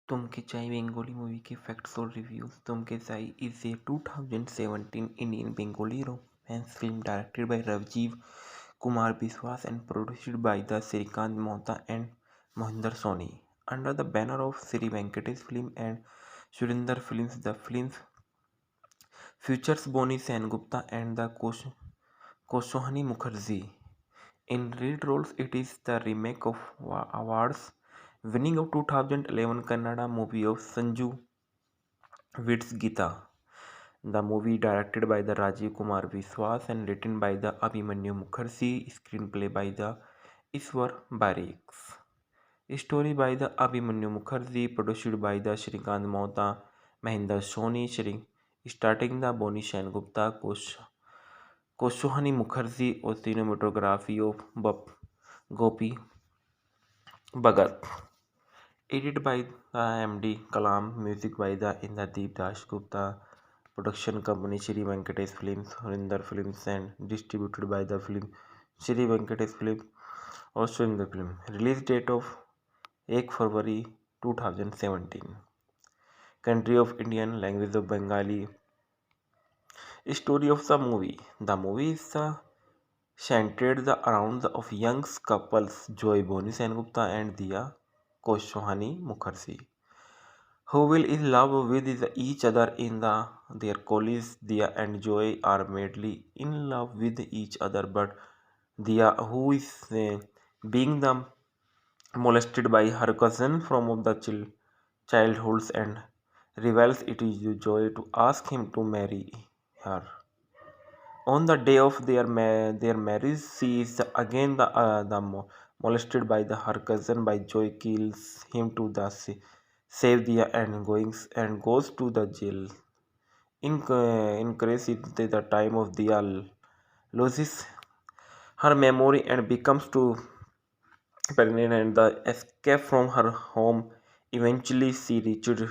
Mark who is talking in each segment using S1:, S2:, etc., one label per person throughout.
S1: तुम के चाय Bengali movie के facts और reviews. तुम के चाय is a 2017 Indian Bengali romance film directed by Rajiv Kumar Biswas and produced by the Srikant Mohta and Mohinder Soni. Under the banner of Sri Venkatesh Film and Surinder Films, the film features Boni Sengupta and the Koshohani Mukherjee. In lead roles, it is the remake of awards winning of 2011 Kannada movie of Sanju Witt's Gita. The movie directed by the Rajiv Kumar Biswas and written by the Abhimanyu Mukherjee, screenplay by the Iswar Barriks. Story by the Abhimanyu Mukherjee, produced by the Shrikant Mohta, Mahinder Soni, starting the Boni Sengupta, Koshohani Mukherjee, और cinematography of Gopi Bhagat. Edited by the MD Kalam, music by the Indradeep Das Gupta, production company Shri Venkatesh Films, Surinder Films, and distributed by the film Shri Venkatesh Films or Surinder Film. Release date of 1 February 2017. Country of Indian, language of Bengali. Story of the movie. The movie is centered around of young couples Joy Boni Sengupta and Diya Koshohani Mukherjee, who will in love with each other in their college. Dia and Joy are madly in love with each other, but Dia, who is being the molested by her cousin from the childhoods and rebels, it is Joy to ask him to marry her. On the day of their marriage, she is again molested by her cousin. By Joy kills him to save Dia and goes to the jail. Increase it the time of Dia loses her memory and becomes too pregnant and the escape from her home. Eventually, she reached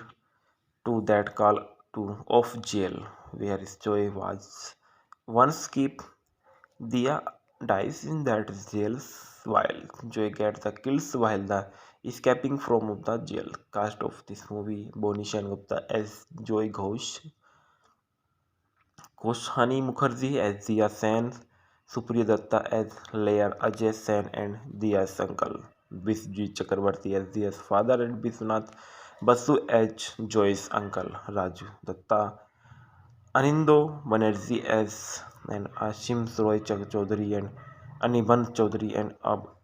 S1: to that call to of jail where Joy was once kept. Dia dies in that jail while Joy gets the kills while the escaping from the jail. Cast of this movie: Boni Gupta as Joy Ghosh, Koshani Mukherjee as Dia Sen, Supriya Datta as Layer Ajay Sen and Dia's uncle, Biswajit Chakrabarti as Dia's father and Biswanath Basu as Joy's uncle, Raju Datta, Anindo Banerjee as and Ashim Roy Chaudhary and Aniban Chaudhary and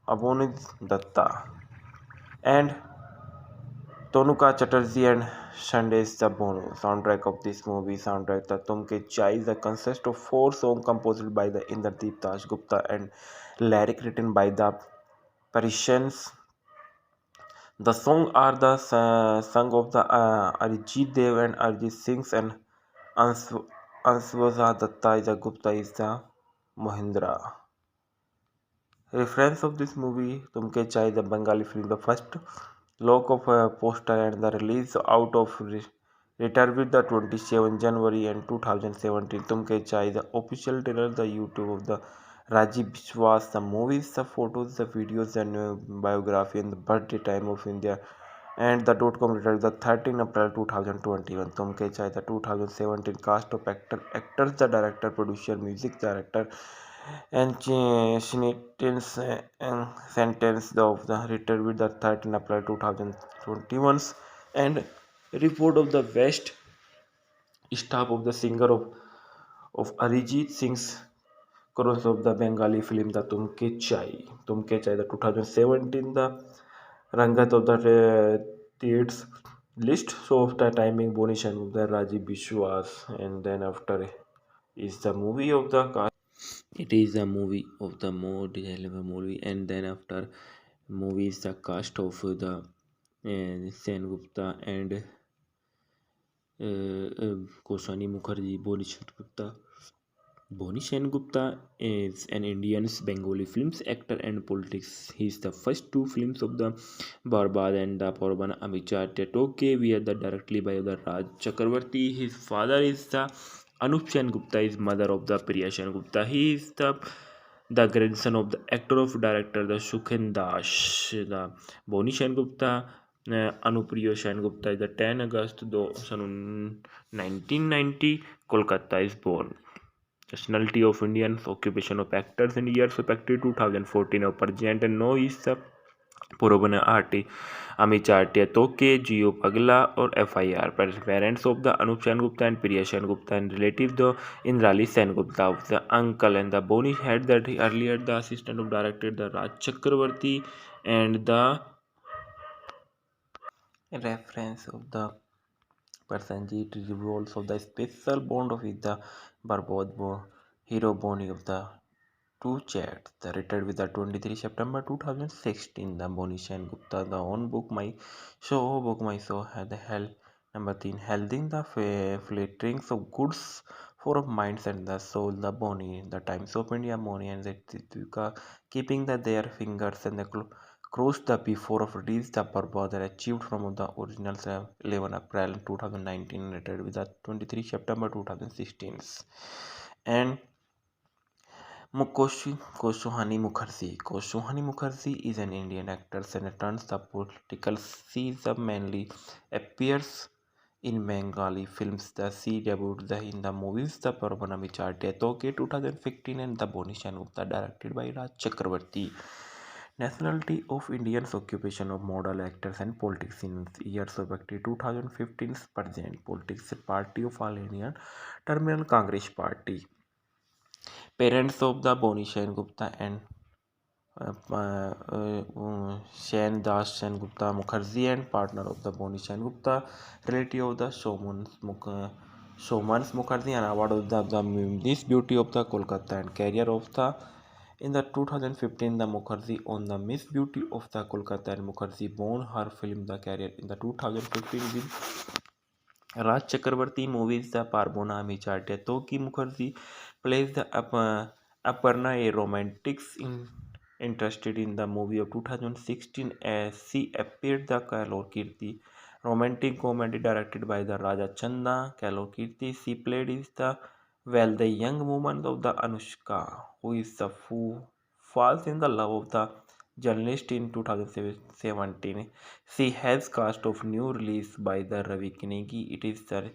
S1: Abonid Datta and Tonuka Chatterjee and Sandesh Zabonu. Soundtrack of this movie. Soundtrack The Tumke Chai is a consists of 4 songs composed by the Indradeep Das Gupta and lyric written by the Parisians. The songs are the song of the Arijit Dev and Arijit Singh and Answaza Datta is a Gupta is the Mohindra. Reference of this movie: Tumke Chai, the Bengali film, the first look of a poster and the release out of return with the 27 January and 2017. Tumke Chai, the official trailer, the YouTube of the Rajiv Biswas, the movies, the photos, the videos, and biography, and the birthday time of India, and the .com return the 13 April 2021. Tumke Chai, the 2017 cast of actors, the director, producer, music director, and sentence of the return with the 13 April 2021 and report of the West staff of the singer of Arijit Singh's chorus of the Bengali film the Tumke Chai the 2017 the Rangat of the theatres list so of the timing Boni Sharma the Rajiv Bishwas and then after is the movie of the cast. It is a movie of the more detailed movie, and then after movie is the cast of the Sen Gupta and Koshani Mukherjee, Boni Gupta. Boni Gupta is an Indian Bengali films actor and politics. He is the first two films of the Barbad and the Porban Amichar Tetoke were the directly by the Raj Chakravarti. His father is the Anup Sen Gupta is mother of the Priya Sen Gupta. He is the grandson of the actor of director the Shukhen Das. The Boni Gupta Anupriya Sen Gupta is the 10 August 1990. Kolkata is born. Nationality of Indians, occupation of actors and years of activity 2014 of Present and No is the Purobana Arti, Amichartia Toke, Geo Pagla or FIR. Parents of the Anup Sen Gupta and Priya Sen Gupta and relatives the Indrali Sen Gupta of the uncle and the Boni had that he earlier the assistant of director the Raj Chakravarti and the reference of the Persanjit revolves of the special bond of the Barbod hero Boni of the two chats. The retired with the 23 September 2016. The Boni Sen Gupta, the own book My Show had the hell number 3 holding the flatterings of goods for of minds and the soul. The Boni, the Times of India Boni and the Titka keeping the their fingers and the crossed the before of release the purpose that achieved from the original 11 April 2019 retired with the 23 September 2016 and Koshohani Mukherjee. Koshohani Mukherjee is an Indian actor and turns the political season mainly appears in Bengali films. The she debuted in the movies The Parvanami Charte Toke 2015 and The Boni Shanupta directed by Raj Chakravarti. Nationality of Indians, occupation of model actors and politics in years of activity 2015 present politics party of All Indian Terminal Congress Party. Parents of the Boni Sen Gupta and Sen Das Sen Gupta Mukherjee and partner of the Boni Sen Gupta, relative of the Showmans Mukherjee and award of the Miss Beauty of the Kolkata and career of the in the 2015 the Mukherjee on the Miss Beauty of the Kolkata and Mukherjee won her film the career in the 2015 with Raj Chakravarti movies The Parbona Michartia Toki Mukherjee plays the Aparna, a romantic interested in the movie of 2016 as she appeared the Kalor Kirti romantic comedy directed by the Raja Chanda Kalor Kirti. She played is the young woman of the Anushka who is the who falls in the love of the journalist in 2017. She has cast of new release by the Ravi Kinegi. It is the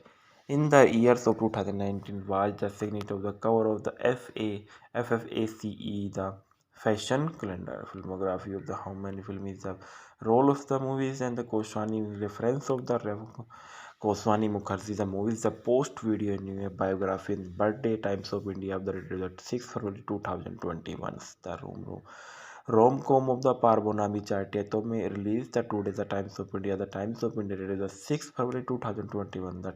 S1: in the years of 2019 was the signature of the cover of the FFACE, the fashion calendar. Filmography of the how many film is the role of the movies and the Koswani reference of the Koswani Mukherjee. The movie is the post video new biography in birthday times of India of the 6 February 2021. The rom-com of the Parbonami Charteto may release the two days the Times of India. The Times of India released the 6th February 2021.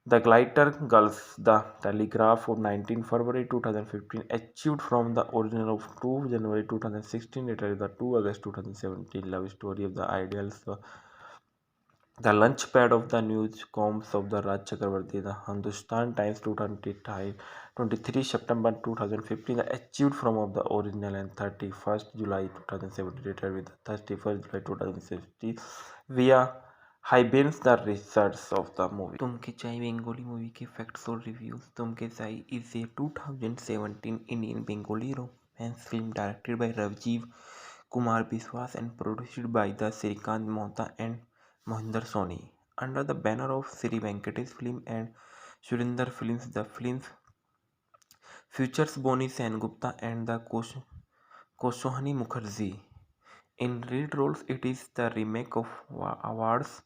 S1: The Glitter Girls, The Telegraph of 19 February 2015 achieved from the original of 2 January 2016 later the 2 August 2017 love story of the ideals the launchpad of the newscoms of the Raj Chakravarti, the Hindustan Times 23 September 2015 achieved from of the original and 31st July 2017 later with the 31st July 2016 via Hybins the research of the movie. Tumke Chai Bengali movie के facts और reviews. Tumke Chai is a 2017 Indian Bengali romance film directed by Rajiv Kumar Biswas and produced by the Srikant Mohta and Mohinder Soni. Under the banner of Sri Venkatesh Film and Surinder Films, the film features Boni Sengupta and the Koshohani Mukherjee. In lead roles, it is the remake of awards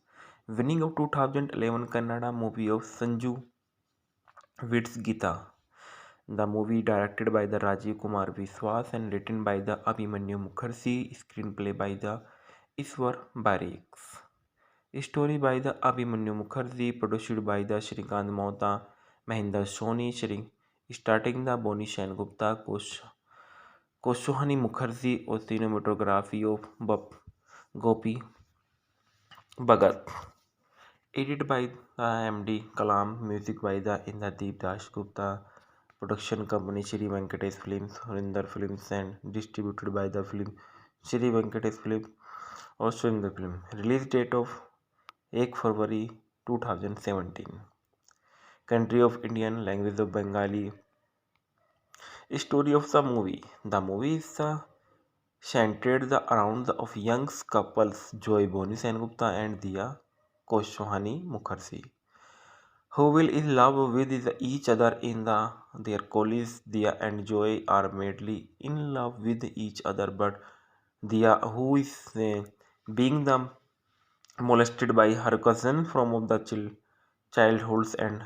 S1: winning of 2011 Kannada movie of Sanju Vid's Gita. The movie directed by the Rajiv Kumar Biswas and written by the Abhimanyu Mukherjee, screenplay by the Iswar Barriks. Story by the Abhimanyu Mukherjee, produced by the Shrikant Mohta, Mahinder Soni, starting the Boni Sen Gupta, Koshohani Mukherjee, और cinematography of Gopi Bhagat. Edited by the MD Kalam, music by the Indradeep Das Gupta, production company Shri Venkatesh Films, Surinder Films and distributed by the film Shri Venkatesh Films or Surinder Film. Release date of 1 February 2017. Country of Indian, language of Bengali. Story of the movie. The movie is centered around of young couples Joy Boni Sengupta and Diya Koswani Mukherjee, who will in love with each other in their colleagues. Dia and Joy are madly in love with each other, but Dia, who is being the molested by her cousin from the childhoods, and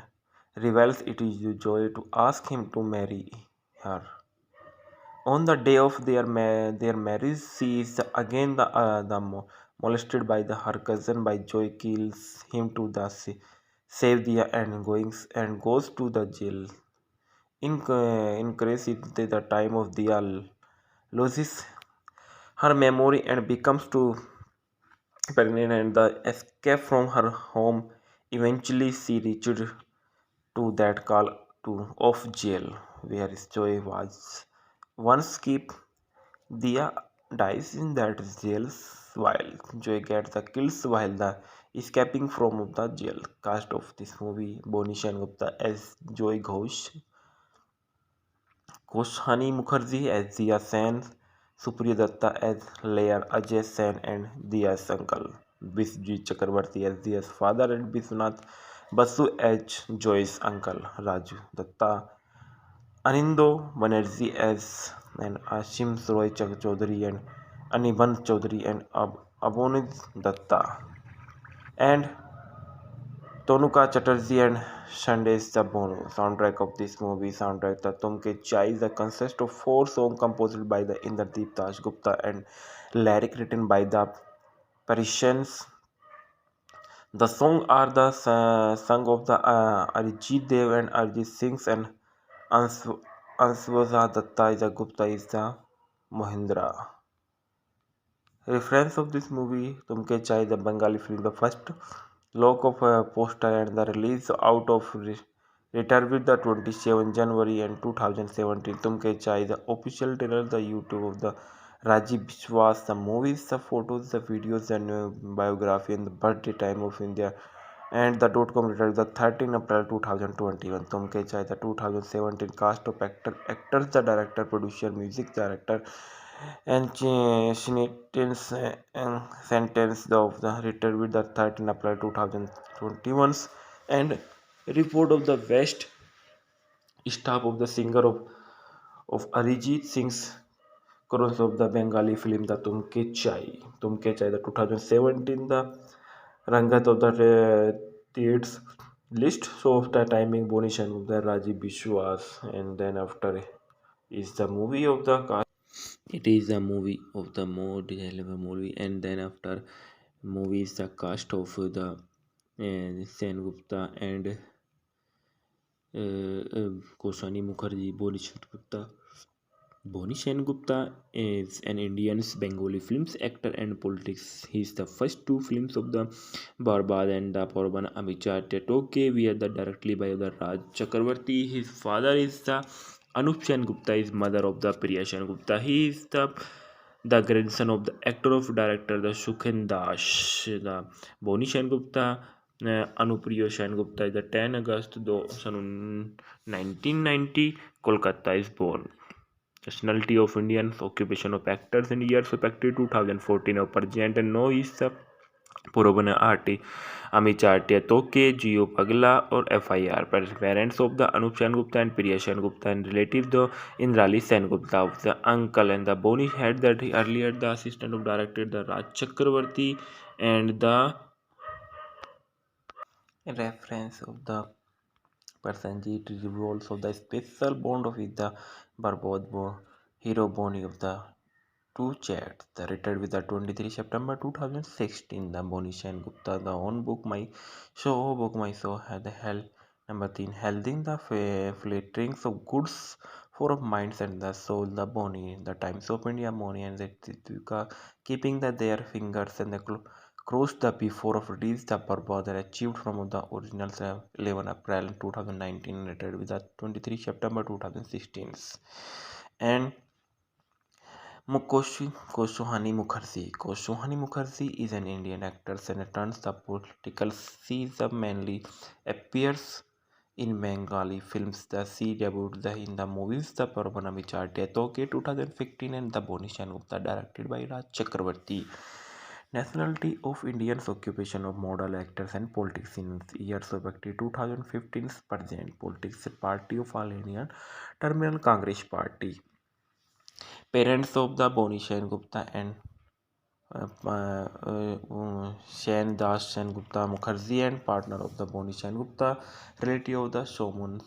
S1: reveals it is Joy to ask him to marry her. On the day of their marriage, she is again molested by her cousin. By Joy kills him to save the and goes to the jail. In case the time of Dia loses her memory and becomes too pregnant, and the escape from her home. Eventually, she reached to that call to of jail where Joy was once kept. Dia dies in that jail while Joy gets the kills while the escaping from the jail. Cast of this movie: Boni Gupta as Joy Ghosh, Koshani Mukherjee as Dia Sen, Supriya Datta as Layer Ajay Sen and Dia's uncle, Biswajit Chakrabarti as Dia's father, and Biswanath Basu as Joy's uncle, Raju Datta, Anindo Banerjee as and Ashim Roy Chaudhary and Aniban Chaudhary and Abonid Datta, and Tonuka Chatterjee and Shandesh Bono. Soundtrack of this movie: soundtrack the Tumke Chai the consists of 4 songs composed by the Indradeep Dash Gupta and lyric written by the Parisians. The songs are the song of the Arijit Dev and Arijit Singh, and Answaza Datta is the Gupta is the Mohindra. Reference of this movie: Tumke Chai, the Bengali film, the first look of a poster and the release out of Return the 27 January and 2017. Tumke Chai, the official trailer, the YouTube of the Rajiv Biswas, the movies, the photos, the videos, and biography, and the birthday time of India, and the .com return the 13 April 2021. Tumke Chai, the 2017 cast of actors, the director, producer, music director, and sentence of the return with the 13 April 2021, and report of the West staff of the singer of Arijit Singh's chorus of the Bengali film the Tumke Chai the 2017 the Rangat of the theatres list. So of the timing Boni Shanmugh the Rajiv Biswas, and then after is the movie of the cast. It is a movie of the more detailed movie, and then after movie is the cast of the Sen Gupta and Koshani Mukherjee, Boni Gupta. Boni Gupta is an Indian Bengali films actor and politics. He is the first 2 films of the Barbad and the Porban Amicha Tetoke were the directly by the Raj Chakravarti. His father is the Anup Sen Gupta, is mother of the Priya Sen Gupta. He is the grandson of the actor of director the Shukhen Das. The Boni Gupta Anupriya Sen Gupta is the 10 August 1990 Kolkata is born. Nationality of Indians, occupation of actors and years of activity 2014 of Present and no is the Purabana Arti Amichatia Toke, Geo Pagla or FIR. Parents of the Anup Sen Gupta and Priya Sen Gupta, and relative the Indrali Sen Gupta of the uncle, and the Boni had that earlier the assistant of director the Raj Chakravarti, and the reference of the Prasenjit revolves of the special bond of the Barbod hero Boni of the two chats. The retired with the 23 September 2016. The Boni Sen Gupta, the own book My Show had held number 10, holding the flatterings of goods for of minds and the soul. The Boni, the Times of India, Boni and the Tituka, keeping their fingers and the crossed the before of release the Barbad achieved from the original 11 April 2019, retired with the 23 September 2016. And Koswani Mukherjee. Koswani Mukherjee is an Indian actor and turns the political. She mainly appears in Bengali films. The she debuted in the movies The Parvanami Charte Toke 2015 and The Boni Gupta directed by Raj Chakravarti. Nationality of Indians, occupation of model actors and politics in years of active 2015 present politics party of All Indian Terminal Congress Party. Parents of the Boni Gupta and Shen Das Gupta Mukherjee and partner of the Boni Gupta, relative of the Showmans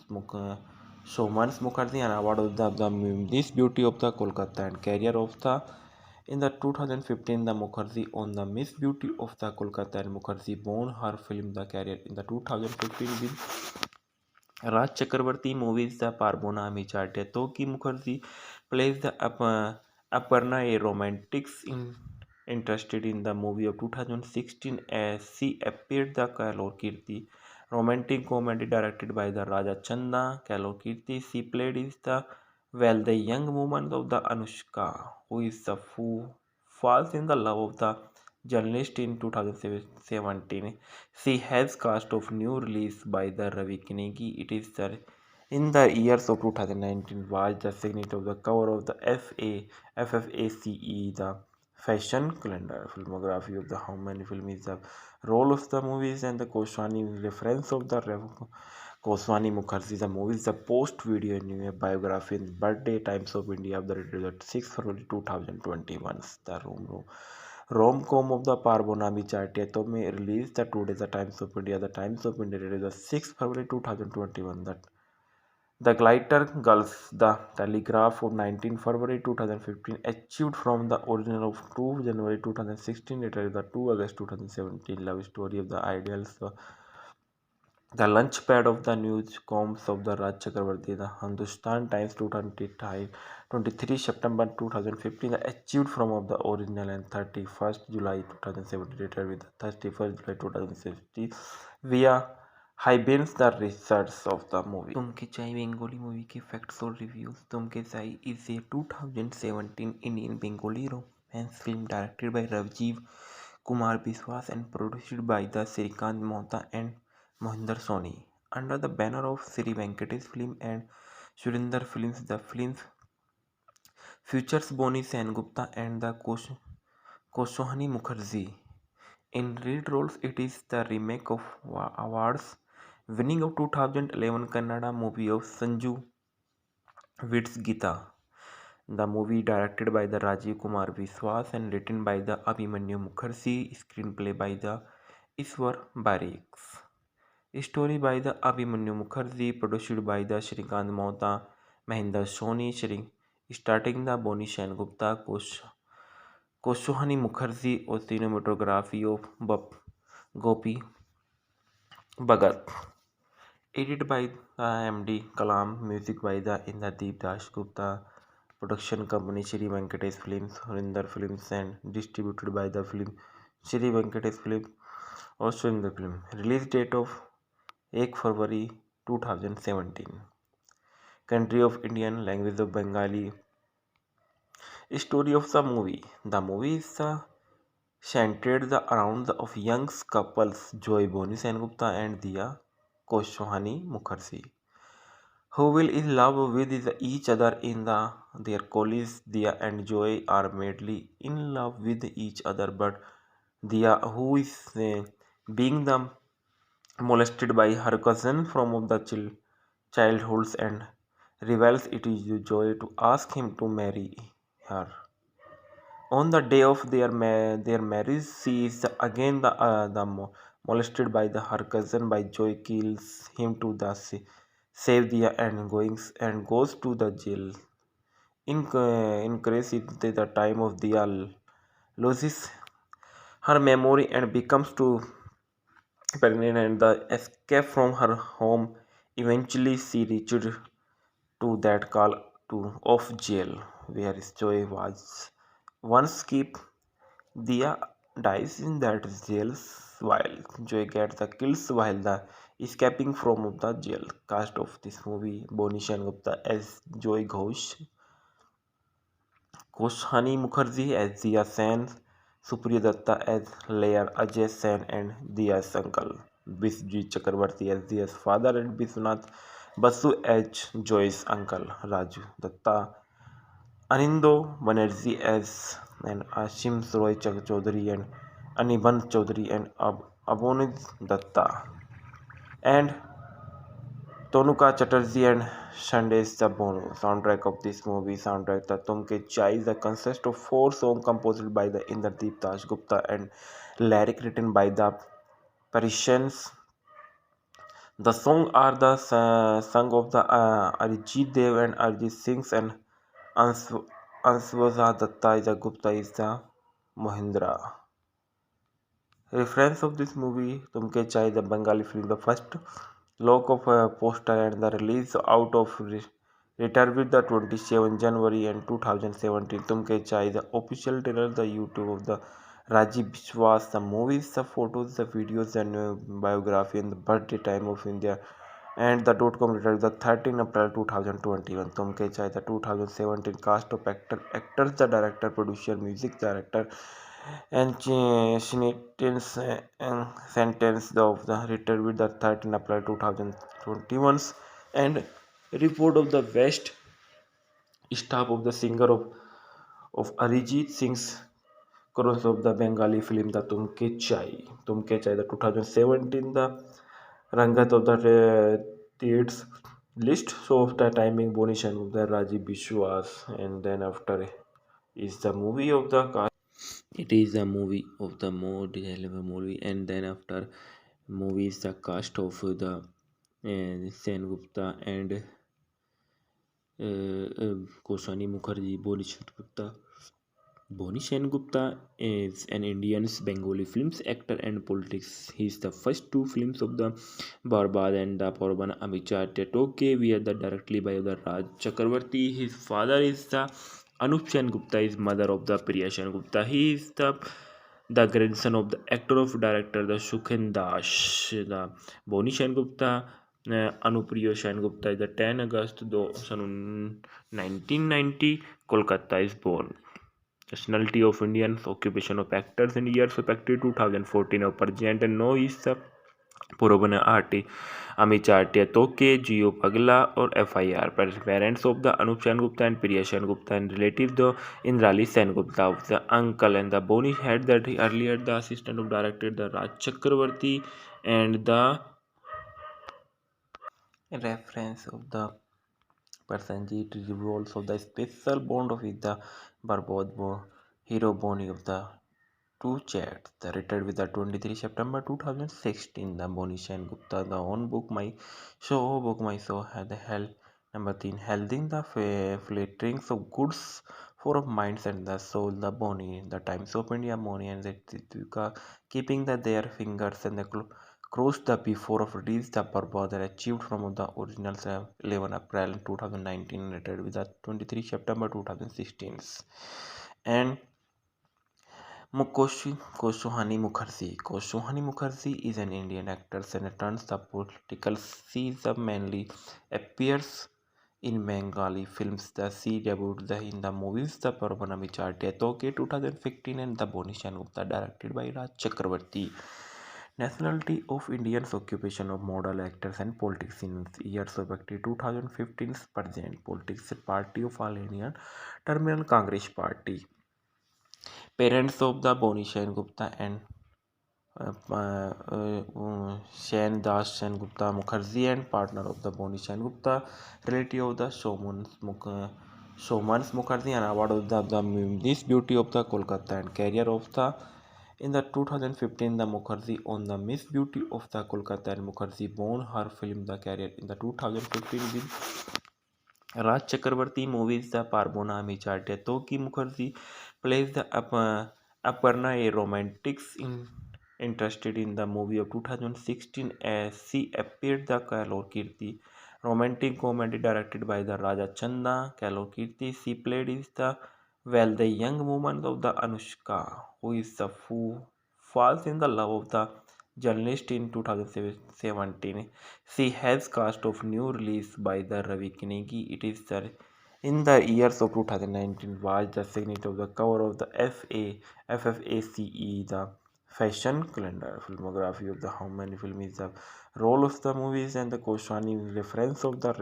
S1: Mukherjee and award of the Miss Beauty of the Kolkata and career of the in the 2015 the Mukherjee on the Miss Beauty of the Kolkata and Mukherjee won her film the career in the 2015 with Raj Chakravarti movies The Parbona Amichate Toki Mukherjee plays the Aparna, a romantic interested in the movie of 2016 as she appeared the Kalor Kirti romantic comedy directed by the Raja Chanda Kalor Kirti. She played is the young woman of the Anushka who is the who falls in the love of the journalist in 2017. She has cast of new release by the Ravi Kinegi. It is the in the years of 2019 was the signature of the cover of the FFACE, the fashion calendar. Filmography of the how many film is the role of the movies and the Koswani reference of the Koswani Mukherjee. The movies the post video new biography in birthday times of India of the 6 February 2021. The rom-com of the Parbonami Chartiato may release the today the Times of India. The Times of India released the 6th February 2021. The Glitter Girls, The Telegraph of 19 February 2015, achieved from the original of 2 January 2016, later the 2 August 2017 love story of the ideals. The Launchpad of the Newscoms of the Raj Chakravarti, the Hindustan Times 23 September 2015, achieved from of the original and 31st July 2017, later with the 31st July 2016 via Hybins the research of the movie. Tumke Chai Bengali movie के facts और reviews. Tumke Chai is a 2017 Indian Bengali romance film directed by Rajiv Kumar Biswas and produced by the Srikant Mohta and Mohinder Soni. Under the banner of Sri Venkatesh Film and Surinder Films, the film features Boni Sengupta and the Koswani Mukherjee. In lead roles, it is the remake of awards winning of 2011 Kannada movie of Sanju Wits Gita. The movie directed by the Rajiv Kumar Biswas and written by the Abhimanyu Mukherjee, screenplay by the Iswar Barriks. Story by the Abhimanyu Mukherjee, produced by the Srikant Mohta, Mahinder Soni, starting the Boni Sengupta, Koswani Mukherjee, और cinematography of Gopi Bhagat. Edited by the MD Kalam, music by the Indradeep Das Gupta, production company Sri Venkatesh Films, Surinder Films, and distributed by the film Sri Venkatesh Films or Surinder Film. Release date of 1 February 2017. Country of Indian, language of Bengali. Story of the movie. The movie is centered around of young couples Joy Boni Sengupta and Diya Koswani Mukherjee, who will in love with each other in their colleagues. Diya and Joy are madly in love with each other, but Diya, who is being the molested by her cousin from the childhoods and reveals it is Joy to ask him to marry her. On the day of their marriage, she is again molested by her cousin by Joy kills him to save the and goes to the jail. In case the time of the loses her memory and becomes too pregnant and the escape from her home. Eventually, she reached to that call to of jail where Joy was once kept. Dia dies in that jail while Joy gets the kills while the escaping from the jail. Cast of this movie: Boni Gupta as Joy Ghosh, Koswani Mukherjee as Dia Sen, Supriya Datta as Layer, Ajay Sen and Dia's uncle. Bisji Chakravarti as his father and Biswanath Basu as Joy's uncle, Raju Datta, Anindo Banerjee as and Ashim Roy Chaudhary and Aniban Chaudhary and Abonid Datta, and Tonuka Chatterjee and Shandesh Bono. Soundtrack of this movie soundtrack the Tumke Chai is a consist of 4 songs composed by the Indradeep Das Gupta and lyric written by the Parisians. The songs are the song of the Arijit Dev and Arijit Singh and Answaza Datta is the Gupta is the Mohindra. Reference of this movie Tumke Chai the Bengali film the first look of a poster and the release out of return with the 27 January and 2017. Tumke Chai the official trailer the YouTube of the Rajiv Biswas, the movies, the photos, the videos, and biography, and the birthday time of India, and the .com related the 13 April 2021. Tumke Chai the 2017 cast of actors, the director, producer, music director, and sentence of the return with the 13 April 2021, and report of the West staff of the singer of Arijit Singh's chorus of the Bengali film the Tumke Chai the 2017 the Rangat of the theatres list so of the timing Bonishan of the Rajiv Bishwas, and then after is the movie of the cast. It is a movie of the more relevant movie, and then after movie is the cast of the Sen Gupta and Koshani Mukherjee, Boni Gupta is an Indian Bengali films actor and politics. His the first 2 films of the Barbad and the Porban Amicha Tetoke were the directly by the Raj Chakravarti. His father is the Anup Sen Gupta, is mother of the Priya Sen Gupta. He is the grandson of the actor of director the Shukhen Das. The Boni Sen Gupta Anupriya Sen Gupta is the 10 August 1990 Kolkata is born. Nationality of Indians, occupation of actors in years of active 2014 of Pergent and no is the Purobana Arti Amichartia Toke, Geo Pagla or FIR. Parents of the Anup Sen Gupta and Priya Sen Gupta and relative the Indrali Sen Gupta of the uncle and the Boni had that earlier the assistant of director the Raj Chakravarti and the reference of the Prasenjit revolves of the special bond of the Barbod hero Boni of the two chats. The retired with the 23 September 2016. The Boni Sen Gupta, the own book my show had held number 10, holding the flatterings of goods for of minds and the soul, the Boni, the Times of India, Boni and the Tituka, keeping their fingers and the crossed the before of release the Barbad achieved from the original 11 April 2019 retired with the 23 September 2016. And Koshohani Mukherjee. Koshohani Mukherjee is an Indian actor and turns the political. She mainly appears in Bengali films. She debuted in the movies The Parvanami Charte Toke 2015 and The Boni Sen Gupta directed by Raj Chakravarti. Nationality of Indians, occupation of model actors and politics in years of active 2015 present politics party of All Indian Terminal Congress Party. Parents of the Boni Sen Gupta and Sen Das Sen Gupta Mukherjee and partner of the Boni Sen Gupta, relative of the Shomans Mukherjee and award of the Miss Beauty of the Kolkata and career of the in the 2015 the Mukherjee on the Miss Beauty of the Kolkata and Mukherjee won her film the career in the 2015 with Raj Chakravarti movies the Parbona Michartia Toki Mukherjee plays the Aparna, a romantics interested in the movie of 2016 as she appeared the Kalor Kirti romantic comedy directed by the Raja Chanda Kalor Kirti. She played is the young woman of the Anushka who is the falls in the love of the journalist in 2017. She has cast of new release by the Ravi Kinegi. It is the in the years of 2019 was the signature of the cover of the FFACE, the fashion calendar. Filmography of the how many film is the role of the movies and the Goswami reference of the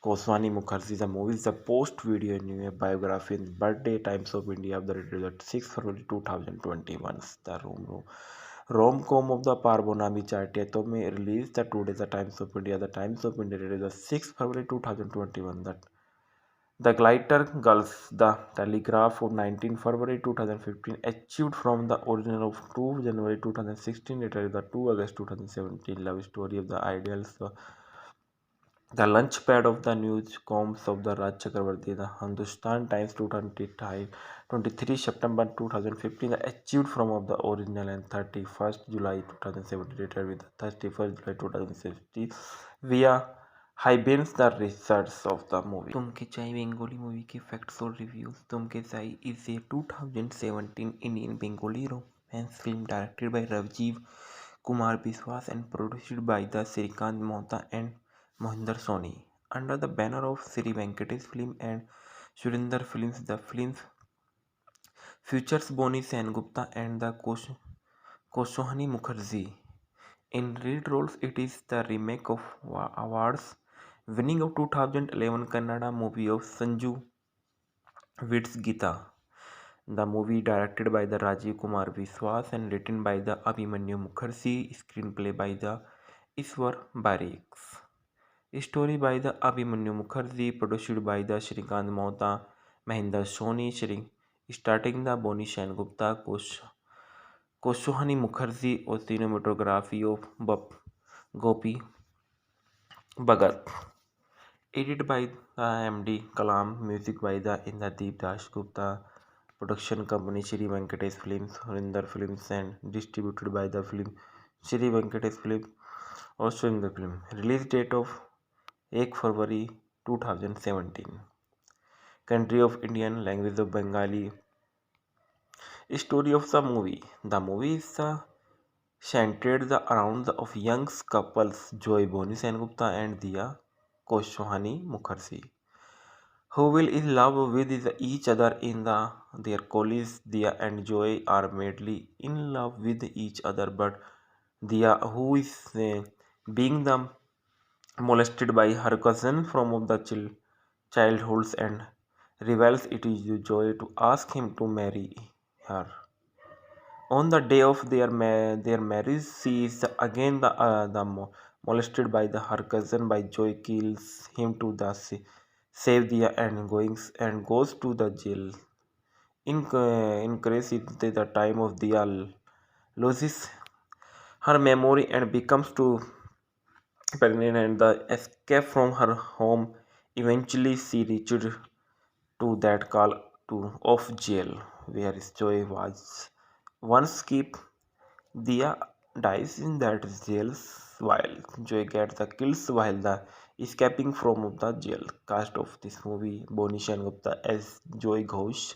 S1: Goswami Mukherjee. The movie is the post video new biography in birthday times of India of the dated 6 February 2021. The rom-com of the Parbonami Chaitya to me released the today the Times of India. The Times of India dated the 6 February 2021. The Glitter Girls, The Telegraph of 19 February 2015, achieved from the original of 2 January 2016, later the 2 August 2017 love story of the ideals, the Launchpad of the Newscoms of the Raj Chakravarti, the Hindustan Times 23 September 2015, achieved from of the original and 31st July 2017, later with the 31st July 2016 via Hyben's the research of the movie. तुमके चाई Bengali movie के facts और reviews. तुमके चाई is a 2017 Indian Bengali romance film directed by Ravjeev Kumar Biswas and produced by the Srikant Mohta and Mohinder Soni. Under the banner of Sri Venkatesh Film and Surinder Films, the film features Boni Sengupta and the Koshohani Mukherjee. In lead roles, it is the remake of awards winning of 2011 Kannada movie of Sanju Vid's Gita. The movie directed by the Rajiv Kumar Biswas and written by the Abhimanyu Mukherjee, screenplay by the Iswar Barriks. Story by the Abhimanyu Mukherjee, produced by the Shrikant Mohta, Mahinder Soni, starting the Boni Sengupta, Koshohani Mukherjee, और cinematography of Gopi Bhagat. Edited by the MD Kalam, music by the Indradeep Das Gupta, production company Shri Venkatesh Films, Surinder Films, and distributed by the film Shri Venkatesh Films or Surinder Film. Release date of 1 February 2017. Country of Indian, language of Bengali. Story of the movie. The movie is centered around of young couples Joy Boni Sengupta and Diya Koshohani Mukherjee, who will in love with each other in their colleagues. Diya and Joy are madly in love with each other, but Diya, who is being molested by her cousin from the childhoods and reveals it is Joy to ask him to marry her. On the day of their marriage, she is again molested by her cousin by Joy kills him to save the and goes to the jail. Increase it the time of the loses her memory and becomes too pregnant and the escape from her home. Eventually, she reached to that call to of jail where Joy was once kept. Dia dies in that jail while Joy gets the kills while the escaping from the jail. Cast of this movie: Boni Gupta as Joy Ghosh,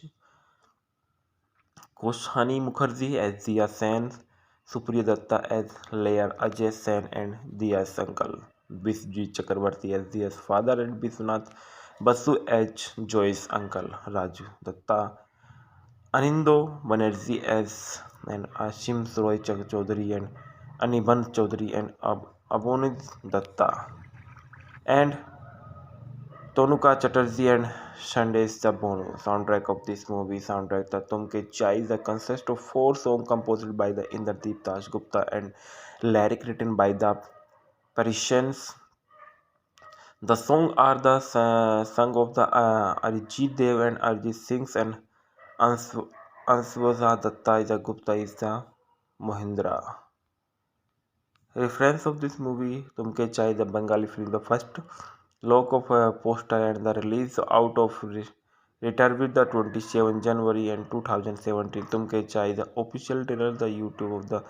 S1: Koshani Mukherjee as Dia Sen, Supriya Datta as Layer Ajay Sen and Dia's uncle, Bisji Chakravarti as Dia's father, and Biswanath Basu as Joy's uncle, Raju Datta, Anindo Banerjee as and Ashim Roy Chaudhary and Aniban Chaudhary and Abonid Datta and Tonuka Chatterjee and Sandesh Bono. Soundtrack of this movie soundtrack the Tumke Chai is consists of 4 songs composed by the Indradeep Das Gupta and lyric written by the Parisians. The songs are the song of the Arijit Dev and Arijit Singh and Answaza Datta is the Gupta is the Mohindra. Reference of this movie: Tumke Chai, the Bengali film, the first look of a poster and the release out of return with the 27 January and 2017. Tumke Chai, the official trailer, the YouTube of the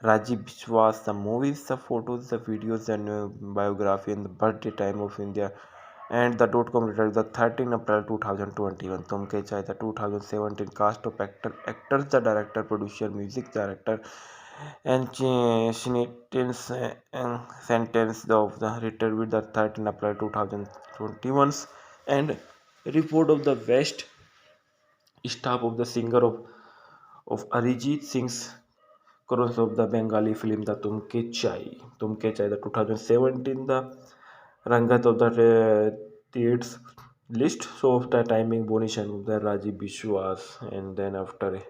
S1: Rajiv Biswas, the movies, the photos, the videos, and biography, and the birthday time of India, and the .com return the 13 April 2021. Tumke Chai, the 2017 cast of actors, the director, producer, music director, and sentence of the return with the 13 April 2021 and report of the West staff of the singer of Arijit Singh's crores of the Bengali film the Tumke Chai the 2017 the Rangat of the theatres list. So of the timing Bonish and the Rajiv Bishwas, and then after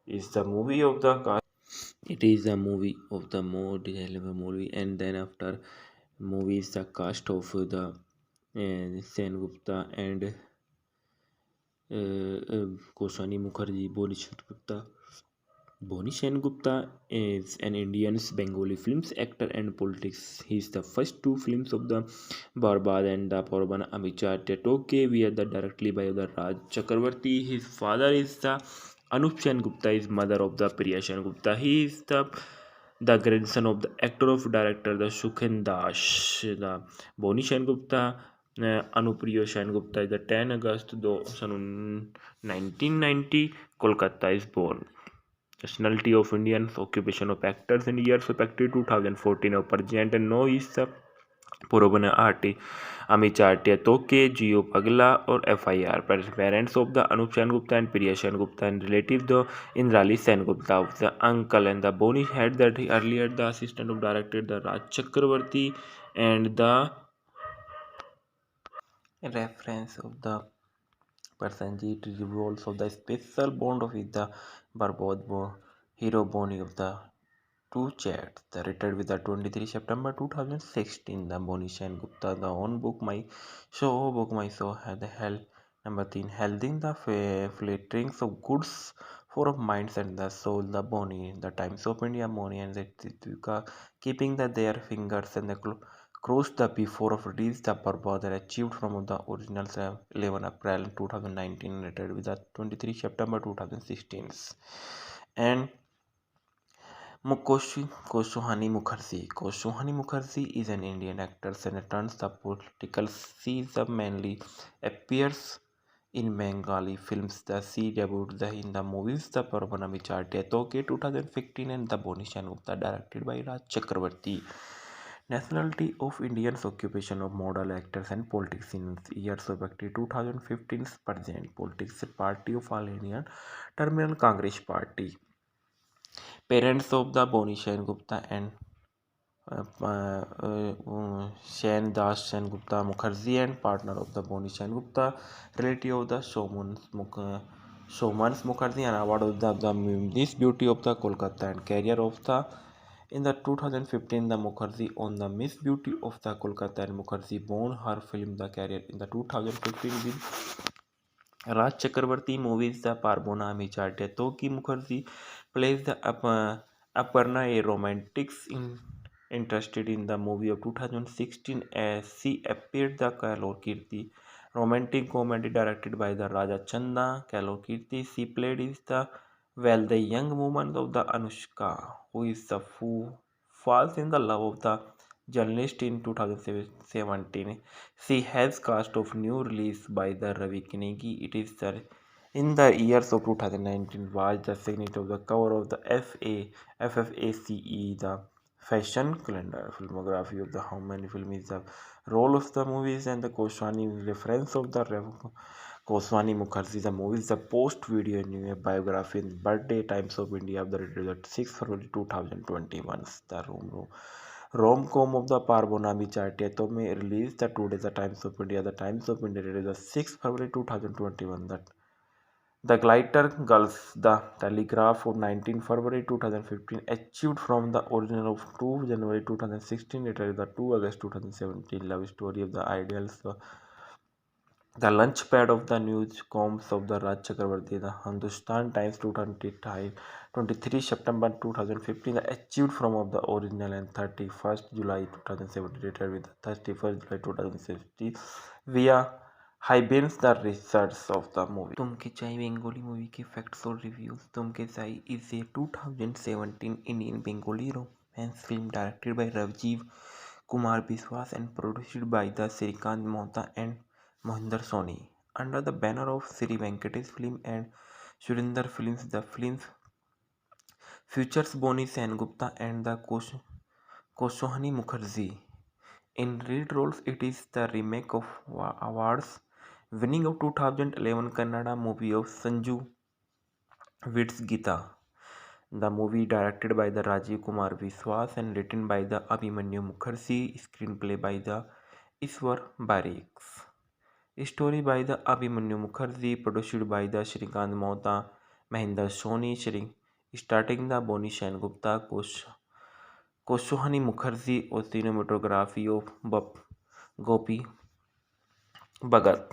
S1: is the movie of the cast. It is a movie of the more detailed movie, and then after movie is the cast of the Sen Gupta and Koshani Mukherjee, Boni Gupta is an Indian Bengali films actor and politics. He is the first two films of the Barbad and the Porban Amicha Tetoke were the directly by the Raj Chakravarti. His father is the Anup Sen Gupta, is mother of the Priya Sen Gupta. He is the grandson of the actor of director the Shukhen Das. The Boni Sen Gupta Anupriya Sen Gupta is the 10 August 1990 Kolkata is born. Nationality of Indian, occupation of actors in years of active 2014 of Pergent and no is Purobana Arti, Amichartia Toke, Geo Pagla or FIR. Parents of the Anup Sen Gupta and Priya Sen Gupta and relative the Indrali Sen Gupta of the uncle and the Boni had that he earlier the assistant of director the Raj Chakravarti and the reference of the Persanjit revolves of the special bond of the Barbod hero Boni of the two chats. The retired with the 23 September 2016. The Bonish and Gupta, the own book my show had the hell number 10 holding the flatterings of goods for of minds and the soul, the Boni, the Times of India Boni and the Tituka, keeping the their fingers and the crossed the before of release the Barbad achieved from the original 11 April 2019 retired with the 23 September 2016 and Koshohani Mukherjee is an Indian actor and turns the political seas mainly appears in Bengali films. The she debuted in the movies The Parvanami Charte Toke 2015 and The Bonishan Gupta directed by Raj Chakravarti. Nationality of Indians, occupation of model actors and politics in years of active 2015 present politics party of All Indian Terminal Congress Party. Parents of the Boni Sen Gupta and Sen Das Sen Gupta Mukherjee and partner of the Boni Sen Gupta, relative of the Showman's Mukherjee and award of the Miss Beauty of the Kolkata and career of the in the 2015 the Mukherjee on the Miss Beauty of the Kolkata and Mukherjee won her film the career in the 2015 with Raj Chakravarti movies the Parbona Micharte Toki Mukherjee plays the Aparna, a romantics interested in the movie of 2016 as she appeared the Kalor Kirti romantic comedy directed by the Raja Chanda Kalor Kirti. She played is the young woman of the Anushka who is the who falls in the love of the journalist in 2017. She has cast of new release by the Ravi Kinegi. It is the in the years of 2019 was the signature of the cover of the FFACE, the fashion calendar. Filmography of the how many film is the role of the movies and the Koswani reference of the Koswani Mukherjee. The movies the post video new biography and birthday times of India of the 6 February 2021. The rom-com of the Parbonami Chartia to me released the today the Times of India. The Times of India released the 6 February 2021. That the Glitter Girls, the Telegraph of 19 February 2015, achieved from the original of 2 January 2016, later the 2 August 2017 love story of the ideals, the launchpad of the newscoms of the Raj Chakravarti, the Hindustan Times 23 September 2015, achieved from of the original and 31st July 2017, later with the 31st July 2016 via Hyben's the research of the movie. Tumke Chai Bengali movie के facts और reviews. Tumke Chai is a 2017 Indian Bengali romance film directed by Rajiv Kumar Biswas and produced by the Srikant Mohta and Mohinder Soni under the banner of Sri Venkatesh Film and Surinder Films. The film features Boni Sengupta and the Koshohani Mukherjee in lead roles. It is the remake of awards winning of 2011 Kannada movie of Sanju Wits Gita. The movie directed by the Rajiv Kumar Biswas and written by the Abhimanyu Mukherjee, screenplay by the Iswar Barikes. Story by the Abhimanyu Mukherjee, produced by the Shrikant Mohta, Mahinder Soni, starting the Boni Sengupta, Koshohani Mukherjee, or cinematography of Gopi Bhagat.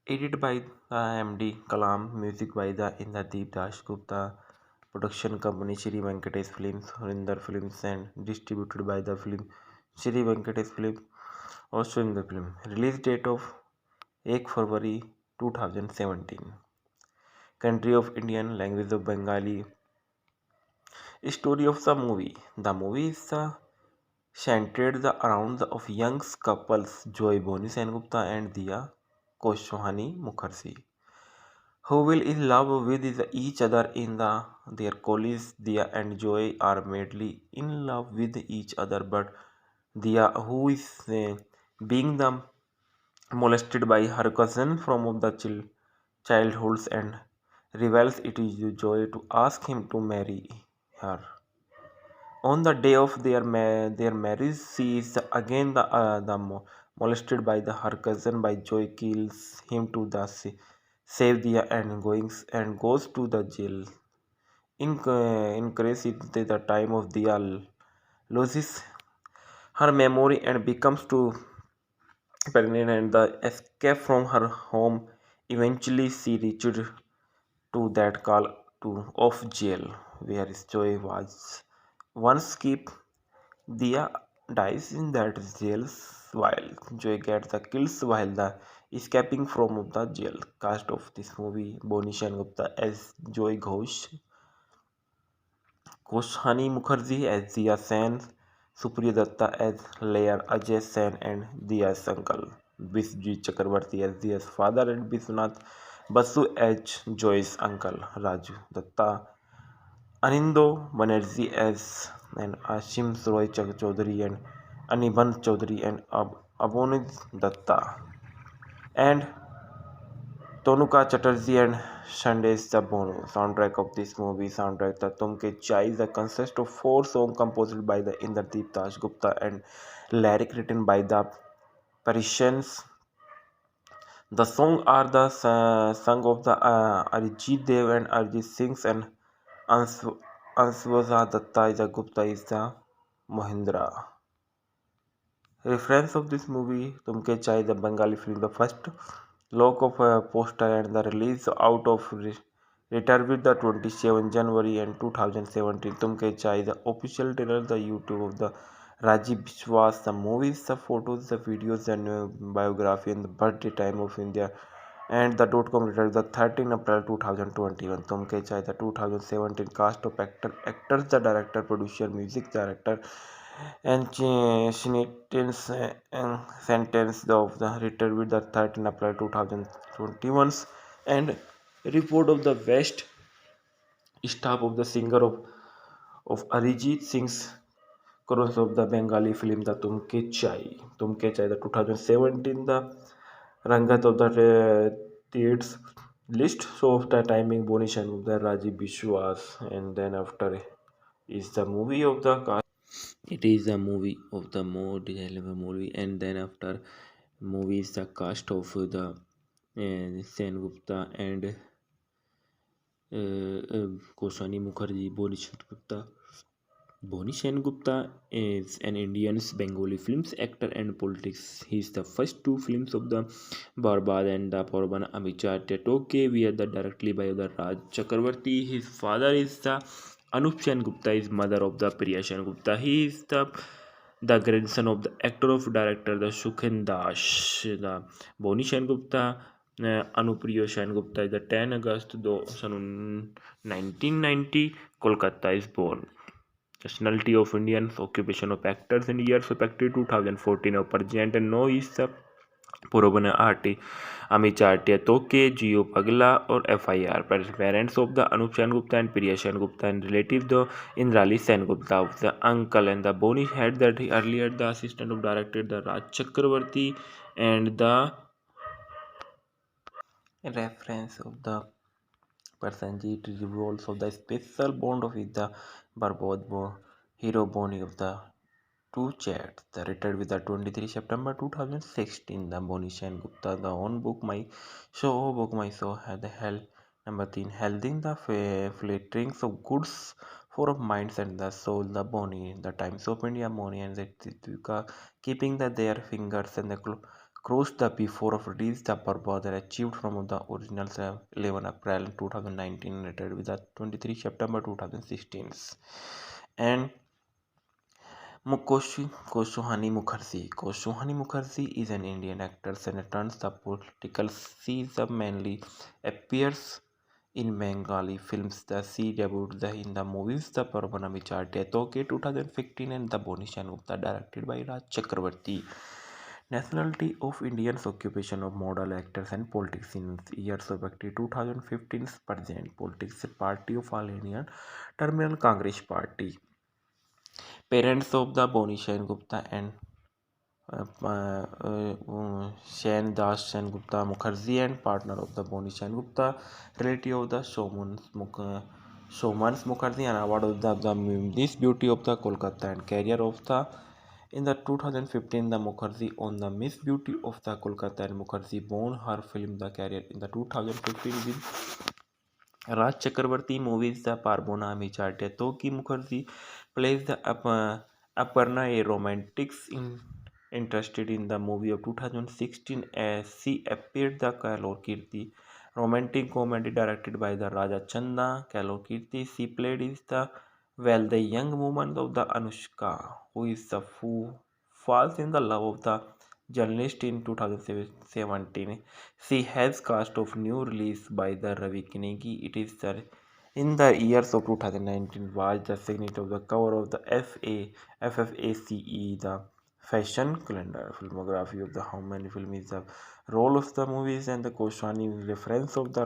S1: Edited by the MD Kalam, music by the Indradeep Das Gupta, production company Shri Venkatesh Films, Surinder Films, and distributed by the film Shri Venkatesh Films or Surinder Film. Release date of 1 February 2017. Country of Indian, language of Bengali. Story of the movie. The movie is centered around the of young couples Joy Boni Sengupta and Diya Koshohani Mukherjee, who will in love with each other in their colleagues. Dia and Joy are madly in love with each other, but Dia, who is being the molested by her cousin from the childhoods and reveals it is Joy to ask him to marry her. On the day of their marriage, she is again molested by her cousin. By Joy kills him to save the and goes to the jail. Increase it the time of the loses her memory and becomes too pregnant and the escape from her home. Eventually, she reached to that call to of jail where Joy was once kept. Dia dies in that jail while Joy gets the kills while the escaping from the jail. Cast of this movie: Boni Gupta as Joy Ghosh, Koshani Mukherjee as Dia Sen, Supriya Datta as Layer Ajay Sen and Dia's uncle, Biswajit Chakrabarti as Dia's father, and Biswanath Basu as Joy's uncle, Raju Datta, Anindo Banerjee as and Ashim Roy Chaudhary and Aniban Chaudhary and Abonid Datta and Tonuka Chatterjee and Sandesh Bono. Soundtrack of this movie: soundtrack the Tumke Chai is a consists of 4 songs composed by the Indradeep Das Gupta and lyric written by the Parisians. The songs are the song of the Arijit Dev and Arijit Singh and Answaza Datta is a Gupta is the Mohindra. Reference of this movie: Tumke Chai, the Bengali film, the first look of a poster and the release out of return with the 27 January and 2017. Tumke Chai, the official trailer, the YouTube of the Rajiv Biswas, the movies, the photos, the videos, and biography, and the birthday time of India, and the .com return the 13 April 2021. Tumke Chai, the 2017 cast of actors, the director, producer, music director, and sentence of the return with the 13 April 2021 and report of the West staff of the singer of Arijit Singh's chorus of the Bengali film the Tumke Chai the 2017 the Rangat of the theatres list so of the timing Bonish and the Rajiv Bishwas and then after is the movie of the cast. It is a movie of the more desirable movie, and then after movie is the cast of the Sen Gupta and Koshani Mukherjee, Boni Gupta. Boni Gupta is an Indian Bengali films actor and politics. He is the first 2 films of the Barbad and the Porban Amicha Toke were the directly by the Raj Chakravarti. His father is the Anup Sen Gupta is mother of the Priya Sen Gupta. He is the grandson of the actor of director the Shukhen Das. The Boni Gupta Anupriya Sen Gupta is the 10 August 1990 Kolkata is born. Nationality of Indians, occupation of actors and years of active 2014 of present and no is the Purobana Arti Amichatia Toke, Geo Pagla or FIR. Parents of the Anup Sen Gupta and Priya Sen Gupta and relative the Indrali Sen Gupta of the uncle and the Boni had that earlier the assistant of director the Raj Chakravarti and the reference of the Prasenjit revolves of the special bond with the Barbod hero Bonnie of the two chats. The retired with the 23 September 2016. The Bonish and Gupta, the own book my show had the hell number 3. Helding the flatterings of goods for of minds and the soul, the Boni, the Times of India, Moni and the Titka, keeping their fingers and the crossed the before of release the purpose that achieved from the original 11 April 2019 retired with the 23 September 2016. And Koshohani Mukherjee. Koshohani Mukherjee is an Indian actor and turns the political. She mainly appears in Bengali films. She debuted in the movies The Parvanami Charte Toke 2015 and The Bonishan Gupta directed by Raj Chakravarti. Nationality of Indians occupation of model actors and politics in years of active 2015 present politics party of All Indian Terminal Congress Party. Parents of the Bonishan Gupta and Shen Das Sen Gupta Mukherjee and partner of the Boni Shen Gupta, relative of the Showmans Mukherjee and award of the Miss Beauty of the Kolkata and career of the in the 2015 the Mukherjee on the Miss Beauty of the Kolkata and Mukherjee won her film the career in the 2015 with Raj Chakravarti movies The Parbona Micharte Toki Mukherjee plays the Aparna, a romantic interested in the movie of 2016 as she appeared the Kalor Kirti romantic comedy directed by the Raja Chanda Kalor Kirti. She played is the young woman of the Anushka who is the who falls in the love of the journalist in 2017. She has cast of new release by the Ravi Kinegi. It is the in the years of 2019 was the signature of the cover of the FFACE, the fashion calendar. Filmography of the how many film is the role of the movies and the Koswani reference of the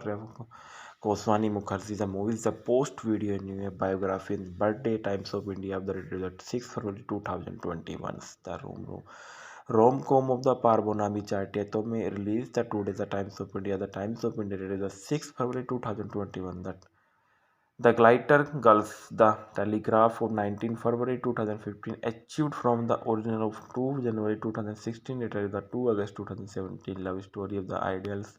S1: Koswani Mukherjee. The movie is the post video new biography in birthday times of India of the 6 February 2021. The rom-com of the Parbonami Chaitya में released the two days the Times of India. The Times of India released the 6th February 2021. The Glitter Girls, The Telegraph of 19 February 2015 achieved from the original of 2 January 2016 later the 2 August 2017 love story of the ideals.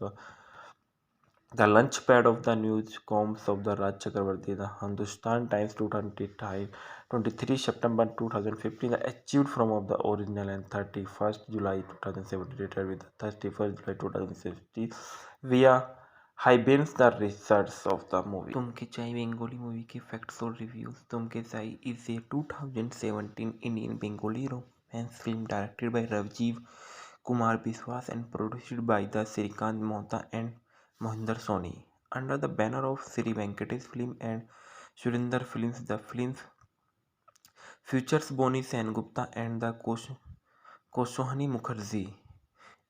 S1: The Launchpad of the Newscoms of the Raj Chakravarti, the Hindustan Times 23 September 2015 achieved from of the original and 31st July 2017 later with the 31st July 2016 via Hyben's the research of the movie. Tumke Chai Bengali movie के facts और reviews. Tumke Chai is a 2017 Indian Bengali romance film directed by Rajiv Kumar Biswas and produced by the Srikant Mohta and Mohinder Soni under the banner of Sri Venkatesh Film and Surinder Films. The films features Boni Sengupta and the Koshohani Mukherjee